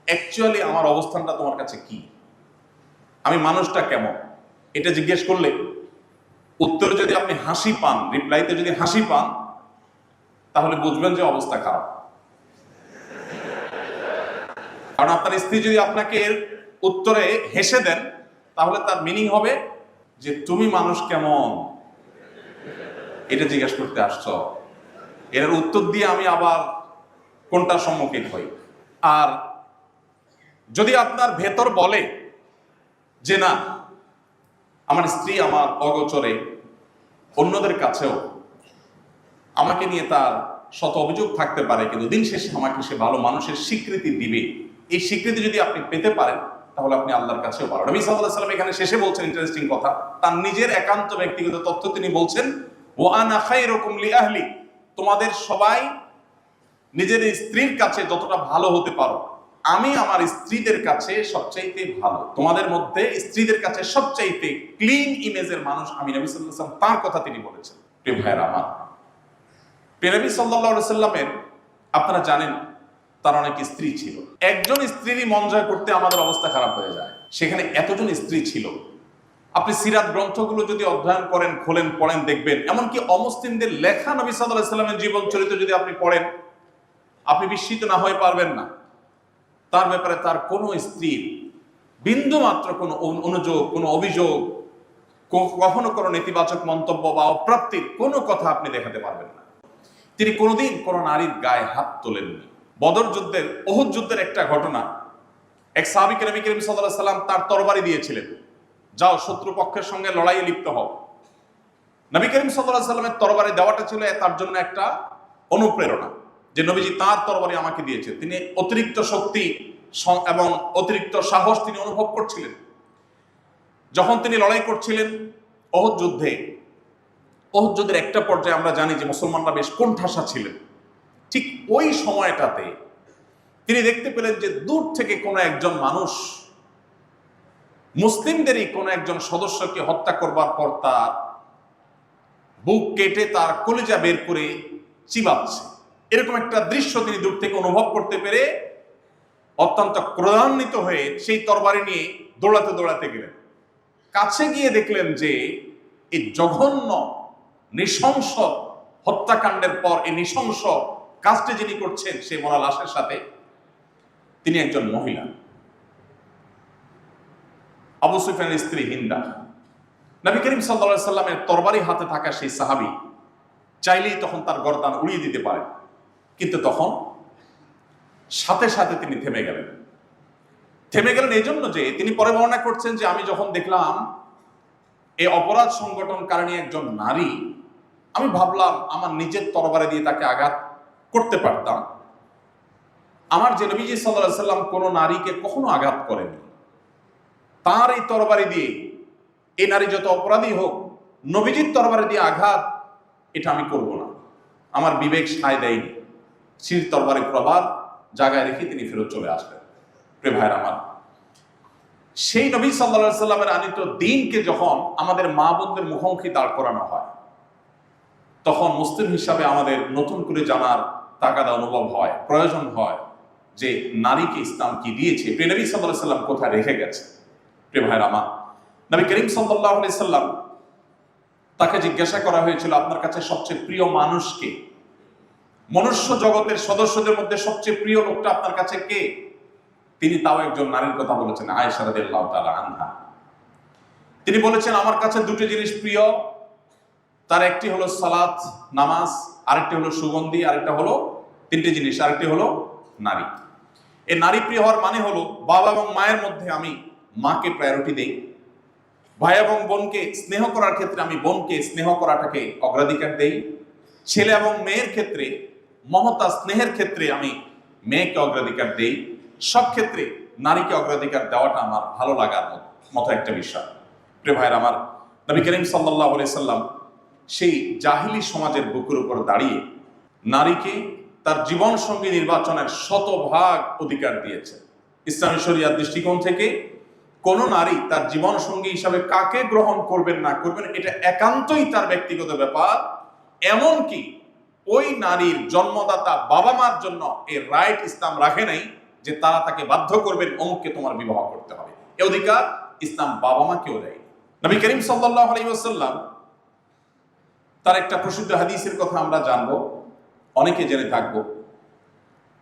অ্যাকচুয়ালি আমার অবস্থানটা তোমার কাছে কি, আমি মানুষটা কেমন, এটা জিজ্ঞেস করলে উত্তরে যদি আপনি হাসি পান, রিপ্লাইতে যদি হাসি পান, তাহলে বুঝবেন যে অবস্থা খারাপ। কারণ আপনার স্ত্রী যদি আপনাকে এর উত্তরে হেসে দেন, তাহলে তার মিনিং হবে যে তুমি মানুষ কেমন এটা জিজ্ঞাসা করতে আসছ। এর উত্তর দিয়ে আমি আবার কোনটার সম্মুখীন হই। আর যদি আপনার ভেতর বলে যে না, আমার স্ত্রী আমার অগোচরে অন্যদের কাছেও আমাকে নিয়ে তার শত অভিযোগ থাকতে পারে, কিন্তু দিন শেষে আমাকে সে ভালো মানুষের স্বীকৃতি দিবে, এই স্বীকৃতি যদি আপনি পেতে পারেন তাহলে আপনি আল্লাহর কাছেও ভালো। নবী সাল্লাল্লাহু আলাইহি সাল্লাম এখানে শেষে বলছেন ইন্টারেস্টিং কথা, তার নিজের একান্ত ব্যক্তিগত তথ্য তিনি বলছেন ওয়া আনা খায়রুকুম লিআহলি। তোমাদের সবাই নিজের স্ত্রীর কাছে যতটা ভালো হতে পারো, আমি আমার স্ত্রীদের কাছে সবচাইতে ভালো। তোমাদের মধ্যে স্ত্রীদের কাছে সবচাইতে ক্লিন ইমেজের মানুষ আমি নবী সাল্লাল্লাহু আলাইহি ওয়াসাল্লাম, তার কথা তিনি বলেছেন। প্রিয় ভাইরা আমার, নবী সাল্লাল্লাহু আলাইহি সাল্লামের আপনারা জানেন তার অনেক স্ত্রী ছিল। একজন স্ত্রীরই মন জয় করতে আমাদের অবস্থা খারাপ হয়ে যায়, সেখানে এতজন স্ত্রী ছিল। আপনি সিরাত গ্রন্থগুলো যদি অধ্যয়ন করেন, খোলেন, পড়েন, দেখবেন এমনকি অমুসলিমদের লেখা নবী সাল্লাল্লাহু আলাইহি সাল্লামের জীবন চরিত্র যদি আপনি পড়েন, আপনি বিস্মিত না হয়ে পারবেন না। তার ব্যাপারে তার কোনো স্ত্রীর বিন্দু মাত্র কোনো অনুযোগ, কোনো অভিযোগ, কখনো কোনো নেতিবাচক মন্তব্য বা অপ্রাপ্তির কোনো কথা আপনি দেখাতে পারবেন না। তিনি কোনোদিন কোনো নারীর গায়ে হাত তোলেননি। বদর যুদ্ধের, উহুদ যুদ্ধের একটা ঘটনা এক সাহাবীকে নবী করিম সাল্লাল্লাহু আলাইহি সাল্লাম তার তরবারি দিয়েছিলেন, যাও শত্রুপক্ষের সঙ্গে লড়াইয়ে লিপ্ত হও। নবী করিম সাল্লাল্লাহু আলাইহি সাল্লামের তরবারি দেওয়াটা ছিল তার জন্য একটা অনুপ্রেরণা, যে নবীজি তার তরবারি আমাকে দিয়েছেন। তিনি অতিরিক্ত শক্তি এবং অতিরিক্ত সাহস তিনি অনুভব করছিলেন। যখন তিনি লড়াই করছিলেন উহুদ যুদ্ধের একটা পর্যায়ে আমরা জানি যে মুসলমানরা বেশ কোণঠাসা ছিলেন। ঠিক ওই সময়টাতে তিনি দেখতে পেলেন যে দূর থেকে কোনো একজন মানুষ মুসলিমদেরই কোনো একজন সদস্যকে হত্যা করবার পর তার বুক কেটে তার কলিজা বের করে চিবাচ্ছে, এরকম একটা দৃশ্য তিনি দূর থেকে অনুভব করতে পেরে অত্যন্ত ক্রোধান্বিত হয়ে সেই তরবারি নিয়ে দৌড়াতে গেলেন। কাছে গিয়ে দেখলেন যে এই জঘন্য নৃশংস হত্যাকাণ্ডের পর এই নৃশংস কাজটি যিনি করছেন সেই মরা লাশের সাথে তিনি একজন মহিলা, আবু সুফিয়ানের স্ত্রী হিন্দা। নবী করিম সাল্লাল্লাহু আলাইহি সাল্লামের তরবারি হাতে থাকা সেই সাহাবী চাইলেই তখন তার গর্দান উড়িয়ে দিতে পারেন, কিন্তু তখন সাথে সাথে তিনি থেমে গেলেন এই জন্য যে তিনি পরে বর্ণনা করছেন যে আমি যখন দেখলাম এই অপরাধ সংগঠনকারিণী একজন নারী, আমি ভাবলাম আমার নিজের তরবারি দিয়ে তাকে আঘাত করতে পারতাম। আমার যে নবীজি সাল্লাল্লাহু আলাইহি সাল্লাম কোনো নারীকে কখনো আঘাত করেনি, তার এই তরবারি দিয়ে এই নারী যত অপরাধী হোক নবীজির তরবারি দিয়ে আঘাত এটা আমি করব না, আমার বিবেক সায় দেয়নি। সির তরবারি প্রবার জায়গায় রেখে তিনি ফেরত চলে আসলেন। প্রিয় ভাইরা আমার, সেই নবী সাল্লাল্লাহু আলাইহি সাল্লামের আনিত দ্বীনকে যখন আমাদের মা বোনদের মুখোমুখি দাঁড় করানো হয়, তখন মুসলিম হিসাবে আমাদের নতুন করে জানার তাগাদা অনুভব হয়, প্রয়োজন হয় যে নারীকে ইসলাম কি দিয়েছে, প্রিয় নবী সাল্লাল্লাহু আলাইহি সাল্লাম কোথায় রেখে গেছে। প্রিয় ভাইরা আমার, নবী করিম সাল্লাল্লাহু আলাইহি সাল্লাম তাকে জিজ্ঞাসা করা হয়েছিল আপনার কাছে সবচেয়ে প্রিয় মানুষকে, মনুষ্য জগতের সদস্যদের মধ্যে সবচেয়ে প্রিয় লোকটা আপনার কাছে কে? তিনি তাও একজন নারীর কথা বলেছেন, আয়েশা রাদিয়াল্লাহু তাআলা আনহা। তিনি বলেছেন আমার কাছে দুটো জিনিস প্রিয়, তার একটি হলো সালাত নামাজ, আরেকটি হলো সুগন্ধি, আরেকটা হলো তিনটি জিনিস, আরেকটি হলো নারী। এই নারী প্রিয় হওয়ার মানে হলো বাবা এবং মায়ের মধ্যে আমি মাকে প্রায়োরিটি দেই, ভাই এবং বোনকে স্নেহ করার ক্ষেত্রে আমি বোনকে স্নেহ করাটাকে অগ্রাধিকার দেই, ছেলে এবং মেয়ের ক্ষেত্রে মমতা স্নেহের ক্ষেত্রে আমি মেয়েকে অগ্রাধিকার দেই। সব ক্ষেত্রে নারীকে অগ্রাধিকার দেওয়াটা আমার ভালো লাগার মতো একটা বিষয়। প্রিয় ভাইয়ের আমার, নবী করিম সাল্লাল্লাহু আলাইহি সাল্লাম সেই জাহিলি সমাজের বুকের উপর দাঁড়িয়ে নারীকে তার জীবন সঙ্গী নির্বাচনের শতভাগ অধিকার দিয়েছে। ইসলামী শরিয়ার দৃষ্টিকোণ থেকে কোন নারী তার জীবন সঙ্গী হিসাবে কাকে গ্রহণ করবেন না করবেন এটা একান্তই তার ব্যক্তিগত ব্যাপার। এমনকি ওই নারীর জন্মদাতা বাবা মার জন্য এই রাইট ইসলাম রাখে নাই যে তারা তাকে বাধ্য করবেন অমুককে তোমার বিবাহ করতে হবে, এই অধিকার ইসলাম বাবা মাকেও দেয়। নবী করিম সাল্লাল্লাহু আলাইহি ওয়াসাল্লাম তার একটা প্রসিদ্ধ হাদিসের কথা আমরা জানবো, অনেকে জেনে থাকবো,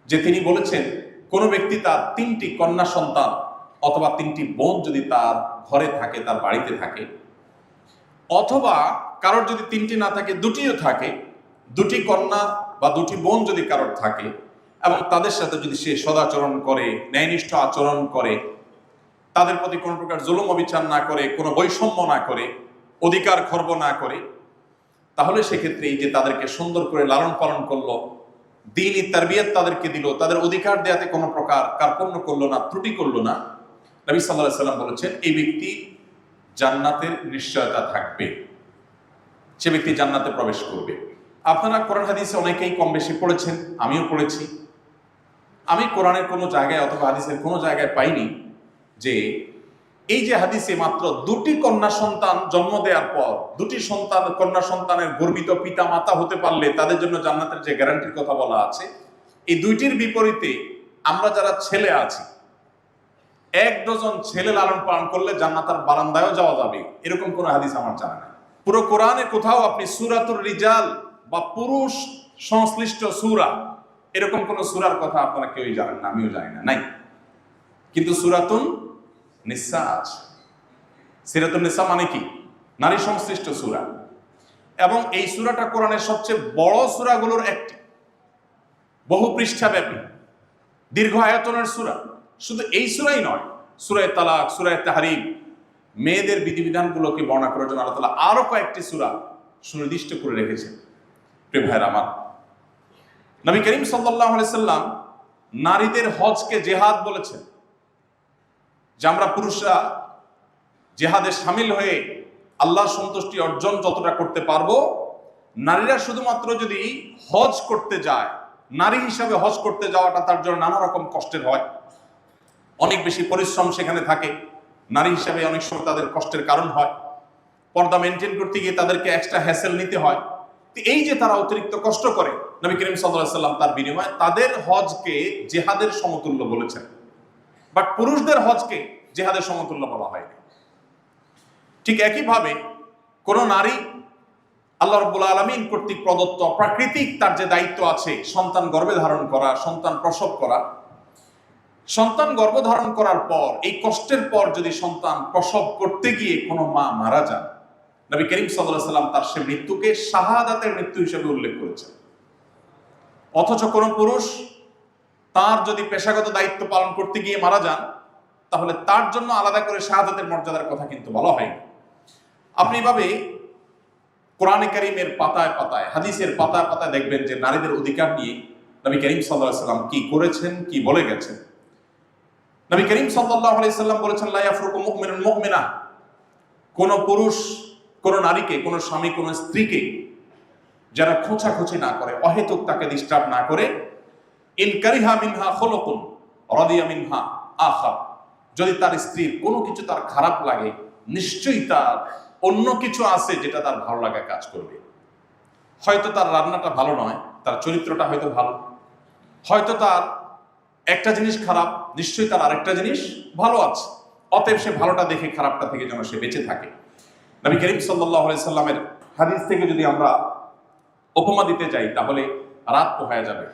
যে তিনি বলেছেন কোন ব্যক্তি তার তিনটি কন্যা সন্তান অথবা তিনটি বোন যদি তার ঘরে থাকে, তার বাড়িতে থাকে, অথবা কারোর যদি তিনটি না থাকে দুটিও থাকে, দুটি কন্যা বা দুটি বোন যদি কারোর থাকে এবং তাদের সাথে যদি সে সদাচরণ করে, ন্যায়নিষ্ঠ আচরণ করে, তাদের প্রতি কোনো প্রকার জুলুম অবিচার না করে, কোনো বৈষম্য না করে, অধিকার খর্ব না করে, তাহলে সেক্ষেত্রে এই যে তাদেরকে সুন্দর করে লালন পালন করলো, দ্বীনি তারবিয়ত তাদেরকে দিল, তাদের অধিকার দেয়াতে কোনো প্রকার কার্পণ্য করলো না, ত্রুটি করলো না, নবী সাল্লাল্লাহু আলাইহি সাল্লাম বলেছেন এই ব্যক্তি জান্নাতের নিশ্চয়তা থাকবে, সে ব্যক্তি জান্নাতে প্রবেশ করবে। আপনারা কোরআন হাদিসে অনেকেই কম বেশি পড়েছেন, আমিও পড়েছি। আমি কোরআনের কোনো জায়গায় অথবা হাদিসের কোনো জায়গায় পাইনি যে এই যে হাদিসে মাত্র দুটি কন্যা সন্তান জন্ম দেওয়ার পর দুটি কন্যা সন্তানের গর্বিত পিতা মাতা হতে পারলে তাদের জন্য জান্নাতের যে গ্যারান্টির কথা বলা আছে, এই দুইটির বিপরীতে আমরা যারা ছেলে আছি, 1 ডজন ছেলে লালন পালন করলে জান্নাতের বারান্দায়ও যাওয়া যাবে, এরকম কোন হাদিস আমার জানা নাই। পুরো কোরআনে কোথাও আপনি সূরাতুর রিজাল বা পুরুষ সংশ্লিষ্ট সূরা এরকম কোন সূরার কথা আপনারা কেউই জানেন না, আমিও জানি না, নাই। কিন্তু সূরাতুন নিসা আছে। সূরাতুন নিসা মানে কি? নারী সংশ্লিষ্ট সূরা, এবং এই সূরাটা কোরআনের সবচেয়ে বড় সূরাগুলোর একটি, বহু পৃষ্ঠাব্যাপী, দীর্ঘ আয়তনের সূরা, শুধু এই সূরাই নয়, সূরা তালাক, সূরা তাহরিম, মেয়েদের বিধিবিধানগুলোকে বর্ণনা করার জন্য আল্লাহ তাআলা আরো কয়েকটি সূরা সুনির্দিষ্ট করে রেখেছেন। প্রিয় ভাইরা আমার, নবী করিম সাল্লাল্লাহু আলাইহি সাল্লাম নারীদের হজকে জেহাদ বলেছেন, যে আমরা পুরুষরা জেহাদে শামিল হয়ে আল্লাহর সন্তুষ্টি অর্জন যতটা করতে পারবো, নারীরা শুধুমাত্র যদি হজ করতে যায়, নারী হিসাবে হজ করতে যাওয়াটা তার জন্য নানা রকম কষ্টের হয়, অনেক বেশি পরিশ্রম সেখানে থাকে, নারী হিসাবে অনেক সময় তাদের কষ্টের কারণ হয়, পর্দা মেনটেন করতে গিয়ে তাদেরকে এক্সট্রা হ্যাসেল নিতে হয়। তো এই যে তারা অতিরিক্ত কষ্ট করে, নবী করিম সাল্লাল্লাহু আলাইহি সাল্লাম তার বিনিময়ে তাদের হজকে জেহাদের সমতুল্য বলেছেন, বাট পুরুষদের হজকে জেহাদের সমতুল্য বলা হয়নি। ঠিক একইভাবে কোন নারী আল্লাহ রাব্বুল আলামিন কর্তৃক প্রদত্ত প্রাকৃতিক তার যে দায়িত্ব আছে, সন্তান গর্ভে ধারণ করা, সন্তান প্রসব করা, সন্তান গর্ভধারণ করার পর এই কষ্টের পর যদি সন্তান প্রসব করতে গিয়ে কোনো মা মারা যান, নবী করিম সাল্লাল্লাহু আলাইহি সাল্লাম তার সে মৃত্যুকে শাহাদাতের মৃত্যু হিসেবে উল্লেখ করেছেন। অথচ কোন পুরুষ তার যদি পেশাগত দায়িত্ব পালন করতে গিয়ে মারা যান, তাহলে তার জন্য আলাদা করে শাহাদাতের মর্যাদার কথা কিন্তু বলা হয়নি। আপনি এভাবে কোরআনে কারীমের পাতায় পাতায়, হাদিসের পাতায় পাতায় দেখবেন যে নারীদের অধিকার নিয়ে নবী করিম সাল্লাল্লাহু আলাইহি সাল্লাম কি করেছেন, কি বলে গেছেন। নবী করিম সাল্লাল্লাহু আলাইহি সাল্লাম বলেছেন, লা ইয়াফরুকু মুমিনুন মুমিনা, কোন পুরুষ কোন নারীকে, কোন স্বামী কোন স্ত্রীকে যারা খোঁচাখুচি না করে, অহেতুক তাকে ডিস্টার্ব না করে, ইন কারিহা মিনহা খুলুকুন রাদিয়া মিনহা আখার, যদি তার স্ত্রীর কোনো কিছু তার খারাপ লাগে, নিশ্চয়ই তার অন্য কিছু আছে যেটা তার ভালো লাগা কাজ করবে। হয়তো তার রান্নাটা ভালো নয়, তার চরিত্রটা হয়তো ভালো, হয়তো তার একটা জিনিস খারাপ, নিশ্চয়ই তার আরেকটা জিনিস ভালো আছে, অতএব সে ভালোটা দেখে খারাপটা থেকে যেন সে বেঁচে থাকে। নবী করিম সাল্লাল্লাহু আলাইহি সাল্লামের হাদিস থেকে যদি আমরা উপমা দিতে যাই তাহলে রাত পোহায়া যাবে।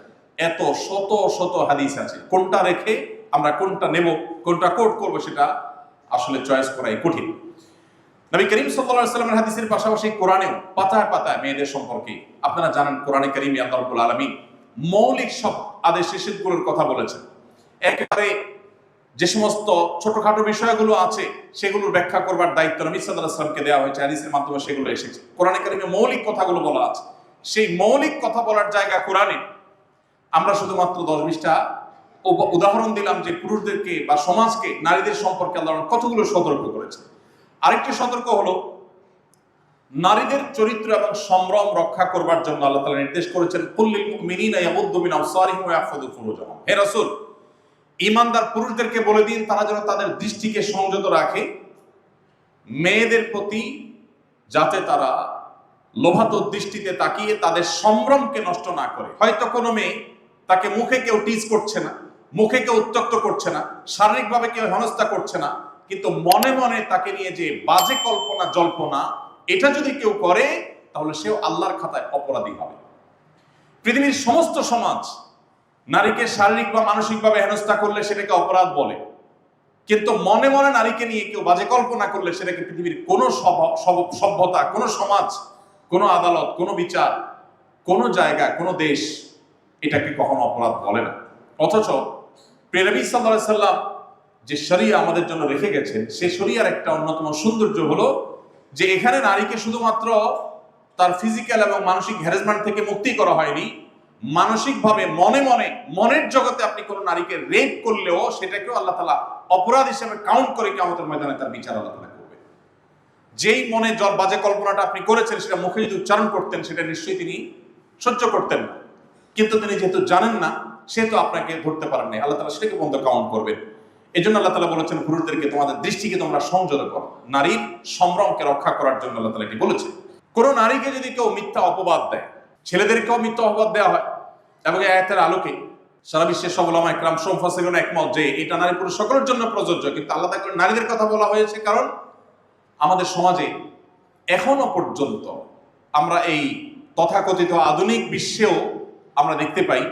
এত শত শত হাদিস আছে, কোনটা রেখে আমরা কোনটা নেব, কোনটা কোট করব, সেটা আসলে চয়েস করাই কঠিন। নবী করিম সাল্লাল্লাহু আলাইহি সাল্লামের হাদিসের পাশাপাশি কোরআনেও পাতায় পাতায় মেয়েদের সম্পর্কে, আপনারা জানেন কোরআনে কারীমে আল্লাহ রাব্বুল আলামিন মৌলিক সব আদেশ নিষেধগুলোর কথা বলেছেন। একেবারে যে সমস্ত ছোটখাটো বিষয়গুলো আছে সেগুলোর ব্যাখ্যা করবার দায়িত্ব নবী সাল্লাল্লাহু আলাইহি ওয়াসাল্লামকে দেওয়া হয়েছে, হাদিসের মাধ্যমে সেগুলো এসেছে। কোরআনে কারীমে মৌলিক কথাগুলো বলা আছে, সেই মৌলিক কথা বলার জায়গা কোরআনে আমরা শুধুমাত্র 10-20টা উদাহরণ দিলাম যে পুরুষদেরকে বা সমাজকে নারীদের সম্পর্কে আল্লাহ কতগুলো সতর্ক করেছে। আরেকটি সতর্ক হলো নারীদের চরিত্র এবং সম্ভ্রম রক্ষা করবার জন্য আল্লাহ তাআলা নির্দেশ করেছেন, কুল্লিল মুমিনিনা ইয়াগুদ্দু মিন আবসারিহিম ওয়া ইয়াহফাযু ফুরুজাহুম। হে রাসূল, ঈমানদার পুরুষদেরকে বলে দিন তারা যেন তাদের দৃষ্টিকে সংযত রাখে মেয়েদের প্রতি, যাতে তারা লোভাতুর দৃষ্টিতে তাকিয়ে তাদের সম্ভ্রমকে নষ্ট না করে। হয়তো কোনো মেয়ে, তাকে মুখে কেউ টিজ করছে না, মুখে কেউ উত্ত্যক্ত করছে না, শারীরিকভাবে কেউ হেনস্থা করছে না, কিন্তু মনে মনে তাকে নিয়ে যে বাজে কল্পনা জল্পনা, এটা যদি কেউ করে তাহলে সেও আল্লাহর খাতায় অপরাধী হবে। পৃথিবীর সমস্ত সমাজ নারীকে শারীরিক বা মানসিকভাবে হেনস্থা করলে সেটাকে অপরাধ বলে, কিন্তু মনে মনে নারীকে নিয়ে কেউ বাজে কল্পনা করলে সেটাকে পৃথিবীর কোনো সভ্যতা, কোনো সমাজ, কোনো আদালত, কোনো বিচার, কোনো জায়গা, কোনো দেশ এটাকে কখনো অপরাধ বলে না। অথচ প্রিয় নবী সাল্লাল্লাহু আলাইহি সাল্লাম যে শরিয়া আমাদের জন্য রেখে গেছেন, সেই শরিয়ার একটা অন্যতম সৌন্দর্য হলো যে এখানে নারীকে শুধুমাত্র তার ফিজিক্যাল এবং মানসিক হ্যারাসমেন্ট থেকে মুক্তি করা হয়নি, মানসিকভাবে মনে মনে, মনের জগতে আপনি কোনো নারীকে রেপ করলেও সেটাকেও আল্লাহ তাআলা অপরাধ হিসেবে কাউন্ট করে কিয়ামতের ময়দানে তার বিচার আল্লাহ তাআলা করবে। যেই মনে বাজে কল্পনাটা আপনি করেছেন সেটা মুখে যদি উচ্চারণ করতেন সেটা নিশ্চয়ই তিনি সহ্য করতেন না, কিন্তু তিনি যেহেতু জানেন না সেহেতু আপনাকে ধরতে পারেন নাই, আল্লাহ তাআলা সেটাকে বন্ধ কাউন্ট করবেন। এই জন্য আল্লাহ তাআলা বলেছেন পুরুষদেরকে তোমাদের দৃষ্টিকে তোমরা সংযত করো, নারীর সম্ভ্রমকে রক্ষা করার জন্য আল্লাহ তাআলা এটি বলেছেন। কোনো নারীকে যদি কেউ মিথ্যা অপবাদ দেয়, ছেলেদেরকেও মিথ্যা অপবাদ দেওয়া হয়, এবং এই আয়াতের আলোকে সারা বিশ্বের সব উলামা ইকরাম মুফাসসিরুন একমত যে এটা নারী পুরুষ সকলের জন্য প্রযোজ্য, কিন্তু আল্লাহ তাআলা নারীদের কথা বলা হয়েছে কারণ আমাদের সমাজে এখনো পর্যন্ত আমরা এই তথাকথিত আধুনিক বিশ্বেও আমরা দেখতে পাই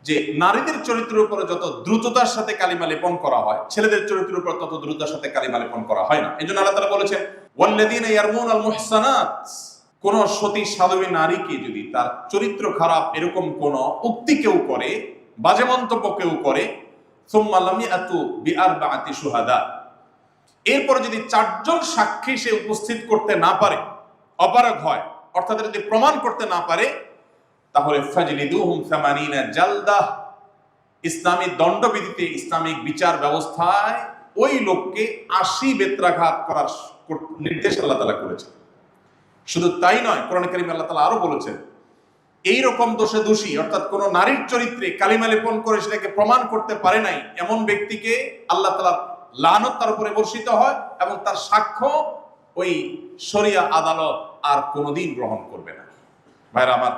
যে নারীদের চরিত্রের উপরে যত দ্রুততার সাথে কালিমা লেপন করা হয়, ছেলেদের চরিত্রের উপর তত দ্রুততার সাথে কালিমা লেপন করা হয় না। এজন্য আল্লাহ তাআলা বলেছেন, ওয়াল্লাযীনা ইয়ারমুনাল মুহসানাত, কোন সতী সাধবী নারীকে যদি তার চরিত্র খারাপ এরকম কোন উক্তি কেউ করে, বাজে মন্তব্য কেউ করে, সুম্মা লাম ইয়াতু বিআরবাআতি শুহাদা, এরপর যদি 4 জন সাক্ষী সে উপস্থিত করতে না পারে, অপারগ হয়, অর্থাৎ যদি প্রমাণ করতে না পারে, তাহলে ফাজলিদুহুম 80 জালদাহ, ইসলামী দণ্ডবিধিতে, ইসলামিক বিচার ব্যবস্থায় ওই লোককে 80 বেত্রাঘাত করার নির্দেশ আল্লাহ তাআলা করেছেন। শুধু তাই নয়, কোরআন কারীমে আল্লাহ তাআলা আরো বলেছেন, এই রকম দোষে দোষী, অর্থাৎ কোন নারীর চরিত্রে কালিমা লেপন করে সেটাকে প্রমাণ করতে পারে নাই এমন ব্যক্তিকে আল্লাহ তাআলা লানত তার উপরে বর্ষিত হয় এবং তার সাক্ষ্য ওই শরিয়া আদালত আর কোনোদিন গ্রহণ করবে না। ভাইরা আমার,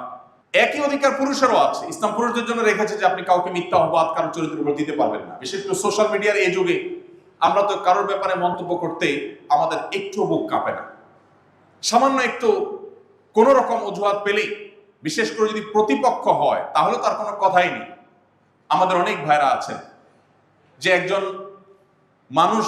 একই অধিকার পুরুষেরও আছে। ইসলাম পুরুষদের জন্য রেখেছে যে আপনি কাউকে মিথ্যা অপবাদ কারোর চরিত্রের উপর দিতে পারবেন না। বিশেষ করে সোশ্যাল মিডিয়ার এই যুগে আমরা তো কারোর ব্যাপারে মন্তব্য করতে আমাদের একটু বুক কাঁপে না। সামান্য একটু কোন রকম অজুহাত পেলেই, বিশেষ করে যদি প্রতিপক্ষ হয়, তাহলে তার কোনো কথাই নেই। আমাদের অনেক ভাইরা আছেন যে একজন মানুষ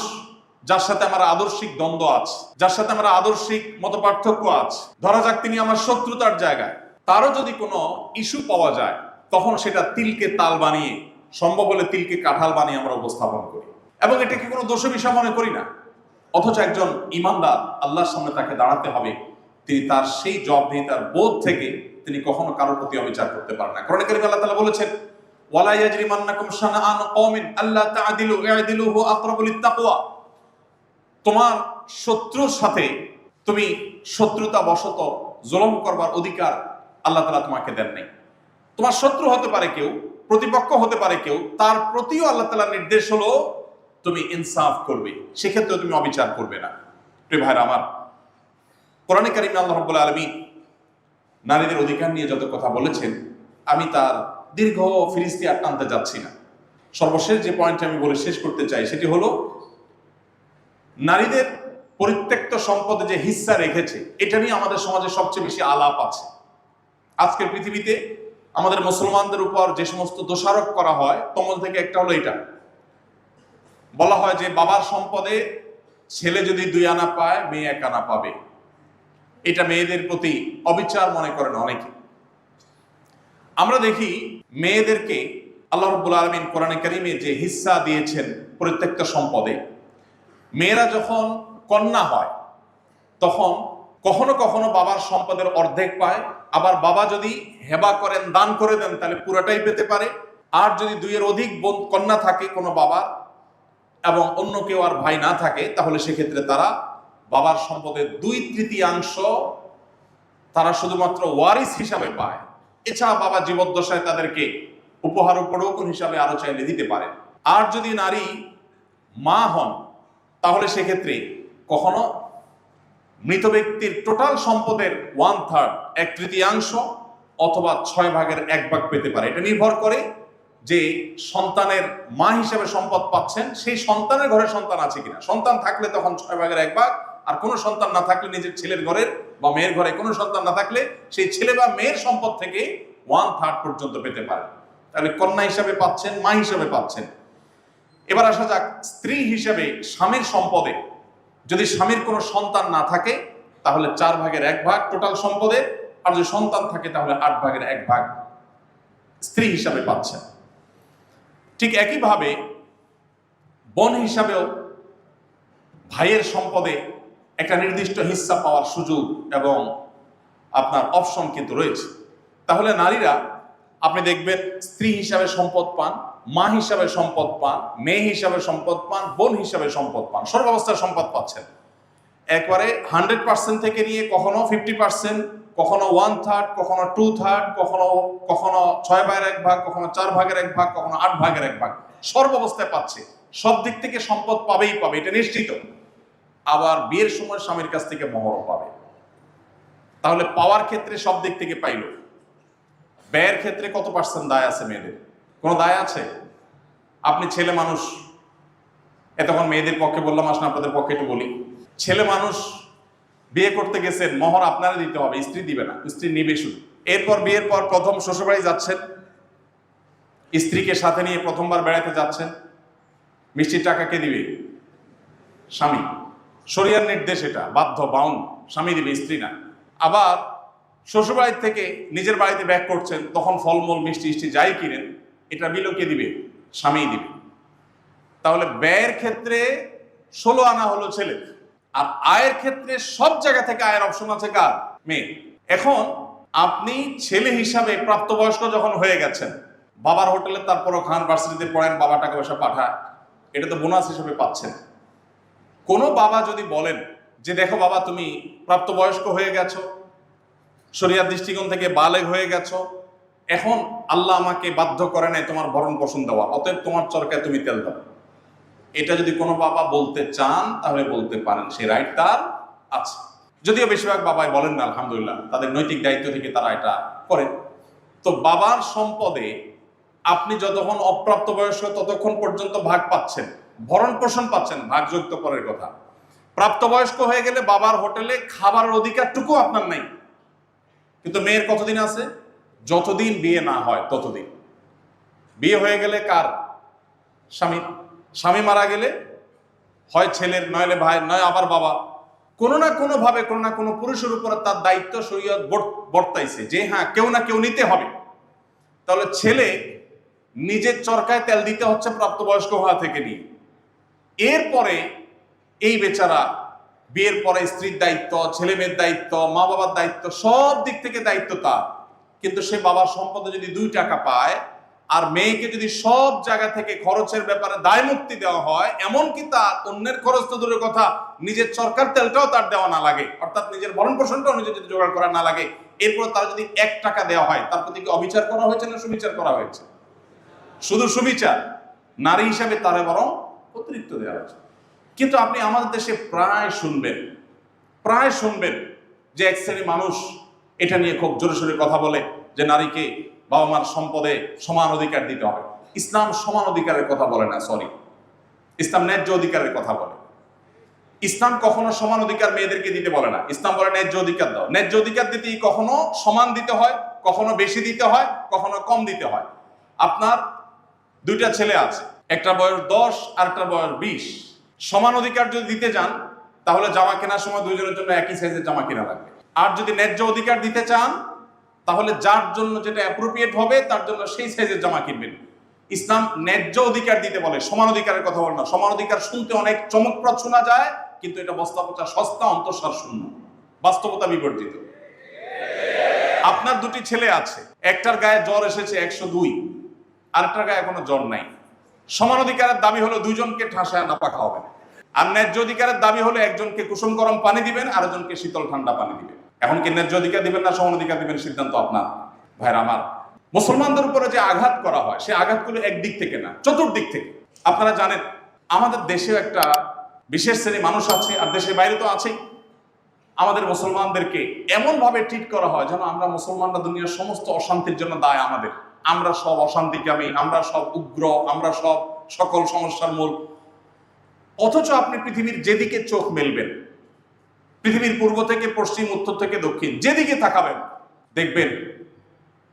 যার সাথে আমার আদর্শিক দ্বন্দ্ব আছে, যার সাথে আমার আদর্শিক মতপার্থক্য আছে, ধরা যাক তিনি আমার শত্রুতার জায়গায়, তারও যদি কোনো ইস্যু পাওয়া যায়, তখন সেটা তিলকে তাল বানিয়ে, সম্ভব হলে তিলকে কাঁঠাল বানিয়ে আমরা উপস্থাপন করি এবং এটাকে কোনো দোষ বিষয় মনে করি না। অথচ একজন ইমানদার, আল্লাহর সামনে তাকে দাঁড়াতে হবে, তিনি তার সেই জবাবদিহিতার বোধ থেকে তিনি কখনো কারোর প্রতি অবিচার করতে পারেন না। কোরআনে কারীমে আল্লাহ তাআলা বলেছেন, ওয়ালা ইয়াজরিমান্নাকুম শানাআনু কওমিন আল্লা তা'দিলু ই'দিলু হুয়া আকরাবু লিত-তাকওয়া, তোমার শত্রুর সাথে তুমি শত্রুতা বশত জুলুম করবার অধিকার আল্লাহ তাআলা তোমাকে দেন নাই। তোমার শত্রু হতে পারে কেউ, প্রতিপক্ষ হতে পারে কেউ, তার প্রতিও আল্লাহ তাআলার নির্দেশ হলো তুমি ইনসাফ করবে, সেক্ষেত্রে তুমি অবিচার করবে না। প্রিয় ভাইরা আমার, কোরআনে কারীমে আল্লাহ রাব্বুল আলামিন নারীদের অধিকার নিয়ে যত কথা বলেছেন, আমি তার দীর্ঘ ফিরিস্তি আর টানতে যাচ্ছি না। সর্বশেষ যে পয়েন্ট আমি বলে শেষ করতে চাই সেটি হলো, নারীদের পরিত্যক্ত সম্পদে যে হিস্সা রেখেছে, এটা নিয়ে আমাদের সমাজে সবচেয়ে বেশি আলাপ আছে। আজকের পৃথিবীতে আমাদের মুসলমানদের উপর যে সমস্ত দোষারোপ করা হয়, তমল থেকে একটা হলো এটা, বলা হয় যে বাবার সম্পদে ছেলে যদি 2 আনা পায়, মেয়ে 1 আনা পাবে। এটা মেয়েদের প্রতি অবিচার মনে করেন অনেকে। আমরা দেখি মেয়েদেরকে আল্লাহ রাব্বুল আলামিন কোরআনে কারীমে যে হিস্সা দিয়েছেন পরিত্যক্ত সম্পদে, মেয়েরা যখন কন্যা হয় তখন কখনো কখনো বাবার সম্পদের অর্ধেক পায়, আবার বাবা যদি হেবা করেন, দান করে দেন, তাহলে পুরোটাই পেতে পারে। আর যদি 2 এর অধিক কন্যা থাকে কোনো বাবার এবং অন্য কেউ আর ভাই না থাকে, তাহলে সেক্ষেত্রে তারা বাবার সম্পদের 2/3 তারা শুধুমাত্র ওয়ারিস হিসাবে পায়। এছাড়া বাবা জীবদ্দশায় তাদেরকে উপহার উপঢৌকন হিসাবে আরো চাইলে দিতে পারেন। আর যদি নারী মা হন, তাহলে সেক্ষেত্রে কখনো মৃত ব্যক্তির টোটাল সম্পদের 1/3, 1/3 অথবা 6/1 পেতে পারে। এটা নির্ভর করে যে সন্তানের মা হিসেবে সম্পদ পাচ্ছেন, সেই সন্তানের ঘরে সন্তান আছে কিনা। সন্তান থাকলে তখন 6/1, আর কোনো সন্তান না থাকলে, নিজের ছেলের ঘরের বা মেয়ের ঘরে কোনো সন্তান না থাকলে, সেই ছেলে বা মেয়ের সম্পদ থেকে 1/3 পর্যন্ত পেতে পারেন। তাহলে কন্যা হিসাবে পাচ্ছেন, মা হিসাবে পাচ্ছেন। এবার আসা যাক স্ত্রী হিসেবে স্বামীর সম্পদে, যদি স্বামীর কোনো সন্তান না থাকে তাহলে 4/1 টোটাল সম্পদে, আর যদি সন্তান থাকে তাহলে 8/1 স্ত্রী হিসাবে পাচ্ছেন। ঠিক একইভাবে বোন হিসাবেও ভাইয়ের সম্পদে একটা নির্দিষ্ট হিস্সা পাওয়ার সুযোগ এবং আপনার অপশন কিন্তু রয়েছে। তাহলে নারীরা, আপনি দেখবেন, স্ত্রী হিসাবে সম্পদ পান, মা হিসাবে সম্পদ পান, মেয়ে হিসাবে সম্পদ পান, বোন হিসাবে সম্পদ পান, সর্বাবস্থায় সম্পদ পাচ্ছেন। একবারে 100% থেকে নিয়ে কখনো 50%, কখনো 1/3, কখনো 2/3, কখনো 6/1, কখনো 4/1, কখনো 8/1, সর্বাবস্থায় পাচ্ছে। সব দিক থেকে সম্পদ পাবেই পাবে, এটা নিশ্চিত। আবার বিয়ের সময় স্বামীর কাছ থেকে মোহরও পাবে। তাহলে পাওয়ার ক্ষেত্রে সব দিক থেকে পাইল। ব্যয়ের ক্ষেত্রে কত % দায় আছে মেয়েদের? কোনো দায় আছে? আপনি ছেলে মানুষ, তখন মেয়েদের পক্ষে বললাম, আসলে আপনাদের পক্ষে একটু বলি। ছেলে মানুষ, বিয়ে করতে গেছেন, মোহর আপনারা দিতে হবে, স্ত্রী দিবে না, স্ত্রী নিবে শুধু। এরপর বিয়ের পর প্রথম শ্বশুরবাড়ি যাচ্ছেন, স্ত্রীকে সাথে নিয়ে প্রথমবার বেড়াতে যাচ্ছেন, মিষ্টির টাকা কে দিবে? স্বামী। শরিয়ার নির্দেশ, এটা বাধ্য, বাউন্ড, স্বামী দিবে, স্ত্রী না। আবার শ্বশুরবাড়ি থেকে নিজের বাড়িতে ব্যাক করছেন, তখন ফলমূল মিষ্টি যাই কিনেন, এটা বিলও কে দিবে? স্বামী দিবে। তাহলে ব্যয়ের ক্ষেত্রে 16 আনা হলো ছেলে, আর আয়ের ক্ষেত্রে সব জায়গা থেকে আয়ের অপশন আছে কার? মেয়ে। এখন আপনি ছেলে হিসাবে প্রাপ্তবয়স্ক যখন হয়ে গেছেন, বাবার হোটেলে তারপরও খান, ভার্সিটিতে পড়েন, বাবা টাকা পয়সা পাঠায়, এটা তো বোনাস হিসেবে পাচ্ছেন। কোনো বাবা যদি বলেন যে দেখো বাবা তুমি প্রাপ্তবয়স্ক হয়ে গেছো, শরিয়ার দৃষ্টিকোণ থেকে বালেগ হয়ে গেছো, এখন আল্লাহ আমাকে বাধ্য করে নাই তোমার ভরণ পোষণ দেওয়া, অতএব তোমার চরকায় তুমি তেল দাও, এটা যদি কোনো বাবা বলতে চান তাহলে বলতে পারেন, সে রাইট তার আছে। যদিও বেশিরভাগ বাবাই বলেন না, আলহামদুলিল্লাহ, তাদের নৈতিক দায়িত্ব থেকে তারা এটা করেন। তো বাবার সম্পদে আপনি যতক্ষণ অপ্রাপ্তবয়স্ক ততক্ষণ পর্যন্ত ভাগ পাচ্ছেন, ভরণ পোষণ পাচ্ছেন, ভাগযোগ্য পরের কথা। প্রাপ্তবয়স্ক হয়ে গেলে বাবার হোটেলে খাবারের অধিকারটুকু আপনার নাই। কিন্তু মেয়ের কতদিন আছে? যতদিন বিয়ে না হয় ততদিন। বিয়ে হয়ে গেলে কার? স্বামী। স্বামী মারা গেলে হয় ছেলের, নইলে ভাই, নয় আবার বাবা। কোনো না কোনো ভাবে কোনো না কোনো পুরুষের উপরে তার দায়িত্ব শরীয়ত বর্তাইছে যে হ্যাঁ কেউ না কেউ নিতে হবে। তাহলে ছেলে নিজের চরকায় তেল দিতে হচ্ছে প্রাপ্তবয়স্ক হওয়া থেকে নিয়ে। এরপরে এই বেচারা বিয়ের পরে স্ত্রীর দায়িত্ব, ছেলে মেয়ের দায়িত্ব, মা বাবার দায়িত্ব, সব দিক থেকে দায়িত্ব তার। কিন্তু সে বাবার সম্পদে যদি 2 টাকা পায়, আর মেয়েকে যদি সব জায়গা থেকে খরচের ব্যাপারে দায় মুক্তি দেওয়া হয়, এমনকি তার অন্যের খরচ তো দূরের কথা, নিজের সরকার তেলটাও তার দেওয়া না লাগে, অর্থাৎ নিজের ভরণ পোষণটাও নিজে যদি জোগাড় করা না লাগে, এরপর তার যদি 1 টাকা দেওয়া হয়, তার প্রতি কি অবিচার করা হয়েছে না সুবিচার করা হয়েছে? শুধু সুবিচার, নারী হিসাবে তারে বরং অতিরিক্ত দেওয়া হয়েছে। কিন্তু আপনি আমাদের দেশে প্রায় শুনবেন যে এক শ্রেণীর মানুষ এটা নিয়ে খুব জোরে সোরে কথা বলে যে নারীকে বাবা মার সম্পদে সমান অধিকার দিতে হবে। ইসলাম সমান অধিকারের কথা বলে না, সরি, ইসলাম ন্যায্য অধিকারের কথা বলে। ইসলাম কখনো সমান অধিকার মেয়েদেরকে দিতে বলে না, ইসলাম বলে ন্যায্য অধিকার দাও। ন্যায্য অধিকার দিতেই কখনো সমান দিতে হয়, কখনো বেশি দিতে হয়, কখনো কম দিতে হয়। আপনার 2টা ছেলে আছে, একটা বয়স 10 আর একটা বয়স 20। সমান অধিকার যদি দিতে যান তাহলে জামা কেনার সময় দুইজনের জন্য একই সাইজের জামা কেনা লাগবে। আর যদি ন্যায্য অধিকার দিতে চান তাহলে যার জন্য যেটা অ্যাপ্রোপ্রিয়েট হবে তার জন্য সেই সাইজের জামা কিনবেন। ইসলাম ন্যায্য অধিকার দিতে বলে, সমান অধিকারের কথা বলে না। সমান অধিকার শুনতে অনেক চমকপ্রদ শোনা যায়, কিন্তু এটা বস্তাপচা সস্তা, অন্তঃসার শূন্য, বাস্তবতা বিবর্জিত। আপনার 2টি ছেলে আছে, একটার গায়ে জ্বর এসেছে 102, আরেকটার গায়ে এখনো জ্বর নাই। সমান অধিকারের দাবি হলো 2জনকে ঠাসায় নাপা খাওয়াবেন, আর ন্যায্য অধিকারের দাবি হলো একজনকে কুসুম গরম পানি দিবেন, আরেকজনকে শীতল ঠান্ডা পানি দিবেন। এখন কি ন্যায্য অধিকার দিবেন না সমান অধিকার দিবেন, সিদ্ধান্ত আপনার। ভাইরা আমার, মুসলমানদের উপরে যে আঘাত করা হয় সে আঘাতগুলো একদিক থেকে না, চতুর্দিক থেকে। আপনারা জানেন আমাদের দেশেও একটা বিশেষ শ্রেণী মানুষ আছে, আর দেশের বাইরে তো আছেই। আমাদের মুসলমানদেরকে এমন ভাবে ট্রিট করা হয় যেন আমরা মুসলমানরা দুনিয়ার সমস্ত অশান্তির জন্য দায় আমাদের, আমরা সব অশান্তিকামী, আমরা সব উগ্র, আমরা সব সকল সমস্যার মূল। অথচ আপনি পৃথিবীর যেদিকে চোখ মেলবেন, পৃথিবীর পূর্ব থেকে পশ্চিম, উত্তর থেকে দক্ষিণ, যেদিকে তাকাবেন দেখবেন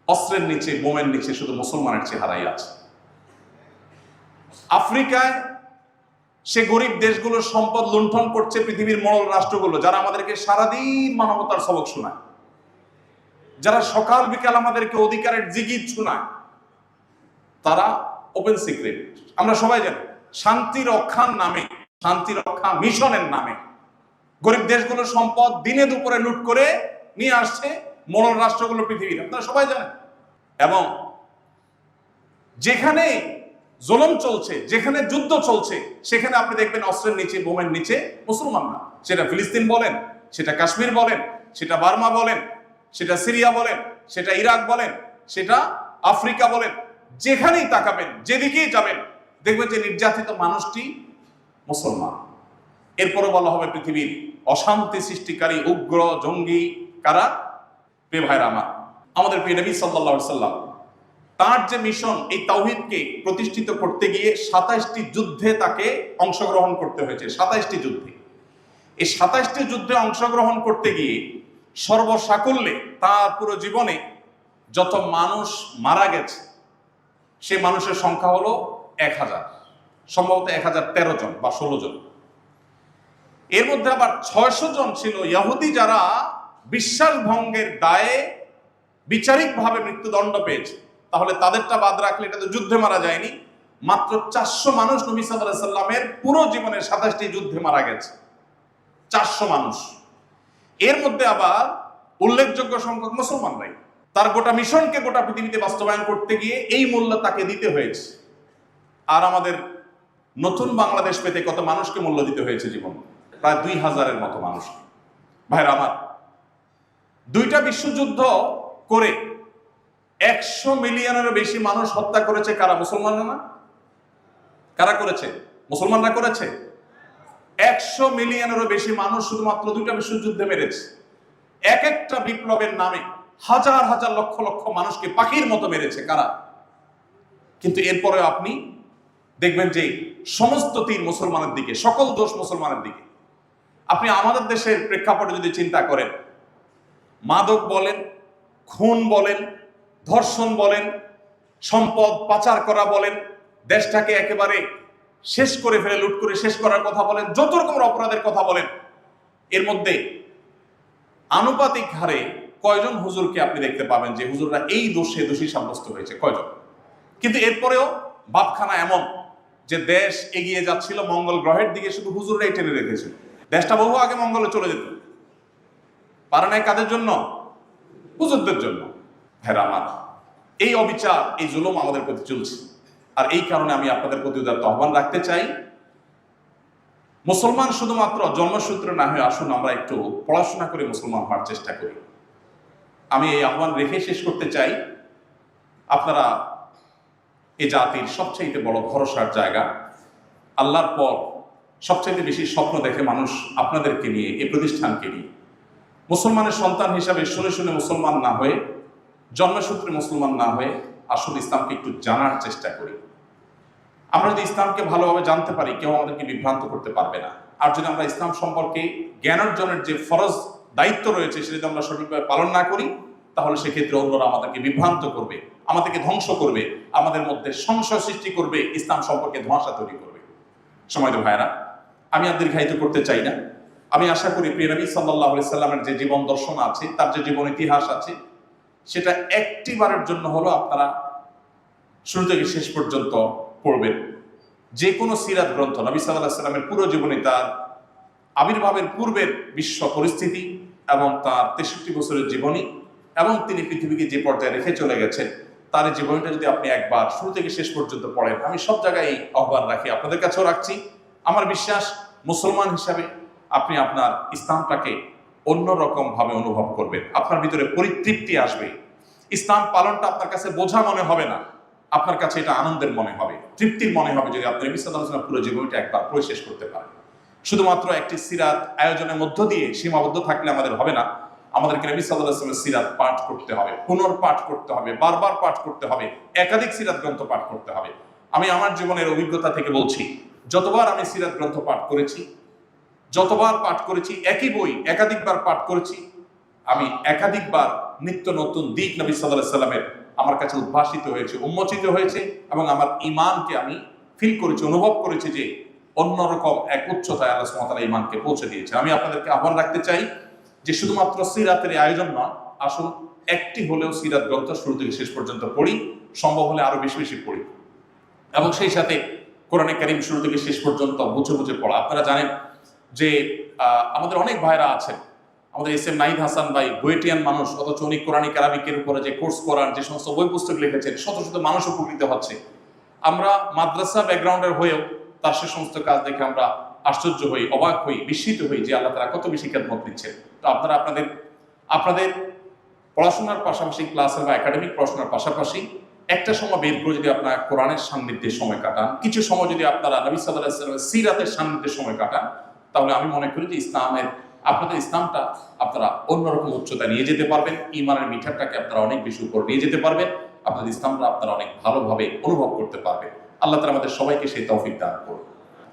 অস্ত্রের নিচে, বোমের নিচে শুধু মুসলমানের চেহারাই আছে। আফ্রিকায় সে গরিব দেশগুলোর সম্পদ লুণ্ঠন করছে পৃথিবীর মোড়ল রাষ্ট্রগুলো, যারা আমাদেরকে সারাদিন মানবতার সবক শোনায়, যারা সকাল বিকাল আমাদেরকে অধিকারের জিগির শোনায়। তারা ওপেন সিক্রেট, আমরা সবাই জানি, শান্তি রক্ষার নামে, শান্তি রক্ষা মিশনের নামে গরিব দেশগুলোর সম্পদ দিনে দুপুরে লুট করে নিয়ে আসছে মোড়ল রাষ্ট্রগুলো পৃথিবীর, আপনারা সবাই জানেন। এবং যেখানে জুলুম চলছে, যেখানে যুদ্ধ চলছে, সেখানে আপনি দেখবেন অস্ত্রের নিচে, বোমের নিচে মুসলমান না। সেটা ফিলিস্তিন বলেন, সেটা কাশ্মীর বলেন, সেটা বার্মা বলেন, সেটা সিরিয়া বলেন, সেটা ইরাক বলেন, সেটা আফ্রিকা বলেন, যেখানেই তাকাবেন, যেদিকেই যাবেন দেখবেন যে নির্যাতিত মানুষটি মুসলমান। এরপরও বলা হবে পৃথিবীর অশান্তি সৃষ্টিকারী উগ্র জঙ্গি কারা? প্রিয় ভাইরা আমার, আমাদের প্রিয় নবী সাল্লাল্লাহু আলাইহি সাল্লাম তার যে মিশন, এই তাওহীদকে প্রতিষ্ঠিত করতে গিয়ে 27টি যুদ্ধে তাকে অংশগ্রহণ করতে হয়েছে। 27টি যুদ্ধে, এই 27টি যুদ্ধে অংশগ্রহণ করতে গিয়ে সর্বসাকুল্যে তার পুরো জীবনে যত মানুষ মারা গেছে সে মানুষের সংখ্যা হলো 1000, সম্ভবত 1013 জন বা 16 জন। এর মধ্যে আবার 600 জন ছিল ইহুদি, যারা বিশ্বাস ভঙ্গের দায়ে বিচারিকভাবে মৃত্যুদণ্ড পেয়েছে। তাহলে তাদেরটা বাদ রাখলে এটা তো যুদ্ধে মারা যায়নি, মাত্র 400 মানুষ নবী সাল্লাল্লাহু আলাইহি সাল্লামের পুরো জীবনের 27টি যুদ্ধে মারা গেছে। 400 মানুষ। এর মধ্যে আবার উল্লেখযোগ্য সংখ্যক মুসলমানরাই। তার গোটা মিশনকে গোটা পৃথিবীতে বাস্তবায়ন করতে গিয়ে এই মূল্য তাকে দিতে হয়েছে। আর আমাদের নতুন বাংলাদেশ পেতে কত মানুষকে মূল্য দিতে হয়েছে জীবন? প্রায় 2000-এর মতো মানুষ। ভাইরা আমার, 2টা বিশ্বযুদ্ধ করে 100 মিলিয়নেরও বেশি মানুষ হত্যা করেছে কারা? মুসলমানরা না? কারা করেছে? মুসলমানরা করেছে। 100 মিলিয়নেরও বেশি মানুষ শুধুমাত্র 2টা বিশ্বযুদ্ধে মেরেছে। এক একটা বিপ্লবের নামে হাজার হাজার লক্ষ লক্ষ মানুষকে পাখির মতো মেরেছে কারা? কিন্তু এরপরে আপনি দেখবেন যে সমস্ত তীর মুসলমানের দিকে, সকল দোষ মুসলমানের দিকে। আপনি আমাদের দেশের প্রেক্ষাপটে যদি চিন্তা করেন, মাদক বলেন, খুন বলেন, ধর্ষণ বলেন, সম্পদ পাচার করা বলেন, দেশটাকে একেবারে শেষ করে ফেলে লুট করে শেষ করার কথা বলেন, যত রকমের অপরাধের কথা বলেন, এর মধ্যে আনুপাতিক হারে কয়জন হুজুরকে আপনি দেখতে পাবেন যে হুজুররা এই দোষে দোষী সাব্যস্ত হয়েছে? কয়জন? কিন্তু এরপরেও বাপখানা এমন যে দেশ এগিয়ে যাচ্ছিল মঙ্গল গ্রহের দিকে, শুধু হুজুররাই টেনে রেখেছিল। দেশটা বহু আগে মঙ্গলে চলে যেত। পারে নাই কাদের জন্য? হুজুরদের জন্য। হ্যাঁ আমার, এই অবিচার, এই জুলুম আমাদের প্রতি চলছে। আর এই কারণে আমি আপনাদের প্রতি উদারত আহ্বান রাখতে চাই, মুসলমান শুধুমাত্র জন্মসূত্রে না হয়ে আসুন আমরা একটু পড়াশোনা করে মুসলমান হওয়ার চেষ্টা করি। আমি এই আহ্বান রেখে শেষ করতে চাই, আপনারা এ জাতির সবচাইতে বড় ভরসার জায়গা, আল্লাহর পর সবচাইতে বেশি স্বপ্ন দেখে মানুষ আপনাদেরকে নিয়ে, এই প্রতিষ্ঠানকে নিয়ে। মুসলমানের সন্তান হিসাবে শুনে শুনে মুসলমান না হয়ে, জন্মসূত্রে মুসলমান না হয়ে আসলে ইসলামকে একটু জানার চেষ্টা করি। আমরা যদি ইসলামকে ভালোভাবে জানতে পারি, কেউ আমাদেরকে বিভ্রান্ত করতে পারবে না। আর যদি আমরা ইসলাম সম্পর্কে জ্ঞান অর্জনের যে ফরজ দায়িত্ব রয়েছে সেটা যদি আমরা সঠিকভাবে পালন না করি, তাহলে সেক্ষেত্রে অন্যরা আমাদেরকে বিভ্রান্ত করবে, আমাদেরকে ধ্বংস করবে, আমাদের মধ্যে সংশয় সৃষ্টি করবে, ইসলাম সম্পর্কে ধোঁয়াশা তৈরি করবে। সময়ত ভাইরা, আমি আর দীর্ঘায়িত করতে চাই না। আমি আশা করি প্রিয় নবী সাল্লাল্লাহু আলাইহি সাল্লামের যে জীবন দর্শন আছে, তার যে জীবন ইতিহাস আছে, সেটা একটি বারের জন্য হলো আপনারা শুরু থেকে শেষ পর্যন্ত পড়বেন। যে কোনো সিরাত গ্রন্থ, নবী সাল্লাল্লাহু আলাইহি সাল্লামের পুরো জীবনী, তার আবির্ভাবের পূর্বের বিশ্ব পরিস্থিতি এবং তার 63 বছরের জীবনী এবং তিনি পৃথিবীকে যে পর্যায়ে রেখে চলে গেছেন, তার এই জীবনীটা যদি আপনি একবার শুরু থেকে শেষ পর্যন্ত পড়েন, আমি সব জায়গায় এই আহ্বান রাখি, আপনাদের কাছেও রাখছি। আমার বিশ্বাস, মুসলমান হিসাবে আপনি আপনার ইসলামটাকে অন্যরকম ভাবে অনুভব করবেন, আপনার ভিতরে পরিতৃপ্তি আসবে। ইসলাম পালনটা আপনার কাছে বোঝা মনে হবে না, আপনার কাছে এটা আনন্দের মনে হবে, তৃপ্তির মনে হবে, যদি আপনি নবী সাল্লাল্লাহু আলাইহি ওয়াসাল্লাম পুরো জীবনটা একবার পড়ে শেষ করতে পারেন। শুধুমাত্র একটি সিরাত আয়োজনের মধ্য দিয়ে সীমাবদ্ধ থাকলে আমাদের হবে না। আমাদেরকে নবী সাল্লাল্লাহু আলাইহি ওয়াসাল্লামের সিরাত পাঠ করতে হবে, পুনর্পাঠ করতে হবে, বারবার পাঠ করতে হবে, একাধিক সিরাত গ্রন্থ পাঠ করতে হবে। আমি আমার জীবনের অভিজ্ঞতা থেকে বলছি, যতবার আমি সিরাত গ্রন্থ পাঠ করেছি, যতবার পাঠ করেছি, একই বই একাধিকবার পাঠ করেছি, আমি একাধিকবার নিত্য নতুন দিক নবী সাল্লাল্লাহু আলাইহি ওয়াসাল্লামের আমার কাছে উদ্ভাসিত হয়েছে, উন্মোচিত হয়েছে, এবং আমার ঈমানকে আমি ফিল করেছি, অনুভব করেছি যে অন্যরকম এক উচ্চতায় আল্লাহ সুবহানাহু ওয়া তাআলা ঈমানকে পৌঁছে দিয়েছে। আমি আপনাদেরকে আহ্বান রাখতে চাই যে শুধুমাত্র সিরাতের আয়োজন নয়, আসুন একটি হলেও সিরাত গ্রন্থ শুরু থেকে শেষ পর্যন্ত পড়ি, সম্ভব হলে আরো বেশি বেশি পড়ি, এবং সেই সাথে কোরআনে কারীম শুরু থেকে শেষ পর্যন্ত বুঝে বুঝে পড়া। আপনারা জানেন যে আমাদের অনেক ভাইরা আছেন, আমাদের এস.এম. নাহিদ হাসান ভাই বুয়েটিয়ান মানুষ, অথচ উনি কোরআনিক আরাবিকের উপরে যে কোর্স করান, যে সমস্ত বই পুস্তক লিখেছেন, শত শত মানুষ উপকৃত হচ্ছে। আমরা মাদ্রাসা ব্যাকগ্রাউন্ডের হয়েও তার সে সমস্ত কাজ দেখে আমরা আশ্চর্য হই, অবাক হই, বিস্মিত হই যে আল্লাহ তাআলা কত বেশি খেদমত দিচ্ছেন। তো আপনারা আপনাদের পড়াশোনার পাশাপাশি, ক্লাসের বা একাডেমিক পড়াশোনার পাশাপাশি একটা সময় বের করে যদি আপনারা কোরআনের সান্নিধ্যে সময় কাটান, কিছু সময় যদি আপনারা নবী সাল্লাল্লাহু আলাইহি ওয়াসাল্লামের সিরাতের সান্নিধ্যে সময় কাটান, তাহলে আমি মনে করি যে আপনাদের ইসলামটা আপনারা অন্যরকম উচ্চতা নিয়ে যেতে পারবেন, ঈমানের মিঠাটাকে আপনারা অনেক বেশি উপর নিয়ে যেতে পারবেন, আপনাদের ইসলামটা আপনারা অনেক ভালোভাবে অনুভব করতে পারবেন। আল্লাহ তাআলা আমাদের সবাইকে সেই তৌফিক দান করুন।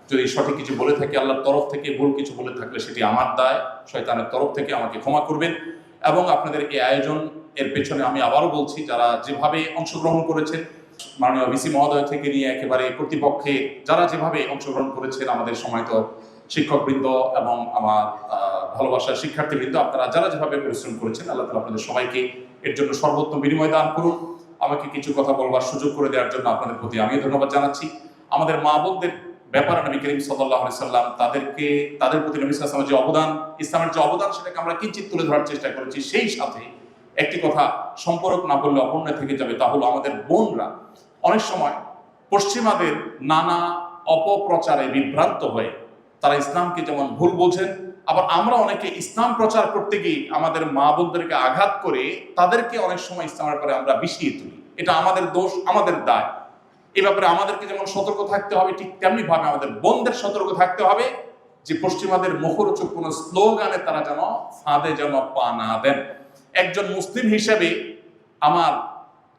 যদি সঠিক কিছু বলে থাকি আল্লাহর তরফ থেকে, ভুল কিছু বলে থাকলে সেটি আমার দায়, শয়তানের তরফ থেকে আমাকে ক্ষমা করবেন। এবং আপনাদের এই আয়োজন এর পেছনে আমি আবারও বলছি, যারা যেভাবে অংশগ্রহণ করেছেন, মাননীয় ভিসি মহোদয় থেকে নিয়ে একেবারে কর্তৃপক্ষে যারা যেভাবে অংশগ্রহণ করেছেন, আমাদের সময়ত শিক্ষকবৃন্দ এবং আমার ভালোবাসার শিক্ষার্থীবৃন্দ, আপনারা যারা যেভাবে পরিশ্রম করেছেন, আল্লাহ তাআলা আপনাদের সবাইকে এর জন্য সর্বোত্তম বিনিময় দান করুন। আমাকে কিছু কথা বলবার সুযোগ করে দেওয়ার জন্য আপনাদের প্রতি আমিও ধন্যবাদ জানাচ্ছি। আমাদের মা বোনদের ব্যাপারে নবী করিম সাল্লাল্লাহু আলাইহি সাল্লাম তাদের প্রতি নবী সাল্লাল্লাহু আলাইহি ওয়াসাল্লামের যে অবদান, ইসলামের যে অবদান, সেটাকে আমরা কিঞ্চিত তুলে ধরার চেষ্টা করেছি। সেই সাথে একটি কথা সম্পর্ক না বললে অপূর্ণ থেকে যাবে, তা হলো আমাদের বোনরা অনেক সময় পশ্চিমাদের নানা অপপ্রচারে বিভ্রান্ত হয়ে তারা ইসলামকে যেমন ভুল বোঝেন, আবার আমরা অনেকে ইসলাম প্রচার করতে গিয়ে আমাদের মা বোনদেরকে আঘাত করে তাদেরকে অনেক সময় ইসলামের ব্যাপারে আমরা বিষিয়ে তুলি। এটা আমাদের দোষ, আমাদের দায়। এই ব্যাপারে আমাদেরকে যেমন সতর্ক থাকতে হবে, ঠিক তেমনি ভাবে আমাদের বোনদের সতর্ক থাকতে হবে যে পশ্চিমাদের মুখরোচক কোনো স্লোগানে তারা যেন ফাঁদে যেন পা না দেন। একজন মুসলিম হিসেবে আমার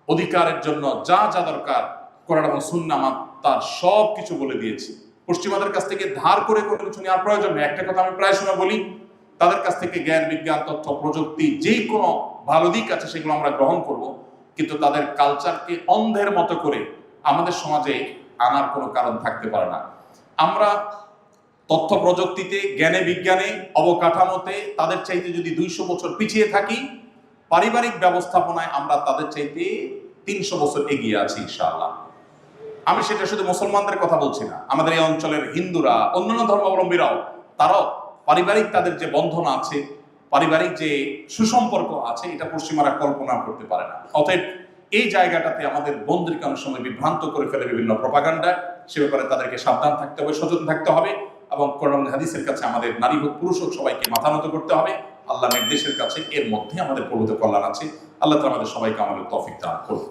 অধিকারের জন্য যা যা দরকার কোরআন এবং সুন্নাহ আমার তার সব কিছু বলে দিয়েছি। পশ্চিমাদের কাছ থেকে ধার করে কোনো কিছু নেওয়ার প্রয়োজন নেই। একটা কথা আমি প্রায় সময় বলি, তাদের কাছ থেকে জ্ঞান, বিজ্ঞান, তথ্য, প্রযুক্তি যেই কোনো ভালো দিক আছে সেগুলো আমরা গ্রহণ করব, কিন্তু তাদের কালচারকে অন্ধের মতো করে আমাদের সমাজে আনার কোনো কারণ থাকতে পারে না। আমরা তথ্য প্রযুক্তিতে, জ্ঞানে, বিজ্ঞানে, অবকাঠামোতে তাদের চাইতে যদি 200 বছর পিছিয়ে থাকি, পারিবারিক ব্যবস্থাপনায় আমরা তাদের চাইতে 300 বছর এগিয়ে আছি ইনশাআল্লাহ। আমি সেটা শুধু মুসলমানদের কথা বলছি না, আমাদের এই অঞ্চলের হিন্দুরা, অন্যান্য ধর্মাবলম্বীরাও, তারাও পারিবারিক তাদের যে বন্ধন আছে, পারিবারিক যে সুসম্পর্ক আছে, এটা পশ্চিমারা কল্পনা করতে পারে না। অতএব এই জায়গাটাতে আমাদের বোনদেরকে অনেক সময় বিভ্রান্ত করে ফেলে বিভিন্ন প্রপাগান্ডা। সে ব্যাপারে তাদেরকে সাবধান থাকতে হবে, সচেতন থাকতে হবে, এবং কোরআন হাদিসের কাছে আমাদের নারী হোক পুরুষ হোক সবাইকে মাথা নত করতে হবে। আল্লাহ নির্দেশের কাছে এর মধ্যে আমাদের প্রভূত কল্যাণ আছে। আল্লাহ তাআলা আমাদের সবাইকে আমাদের তৌফিক দান করুন।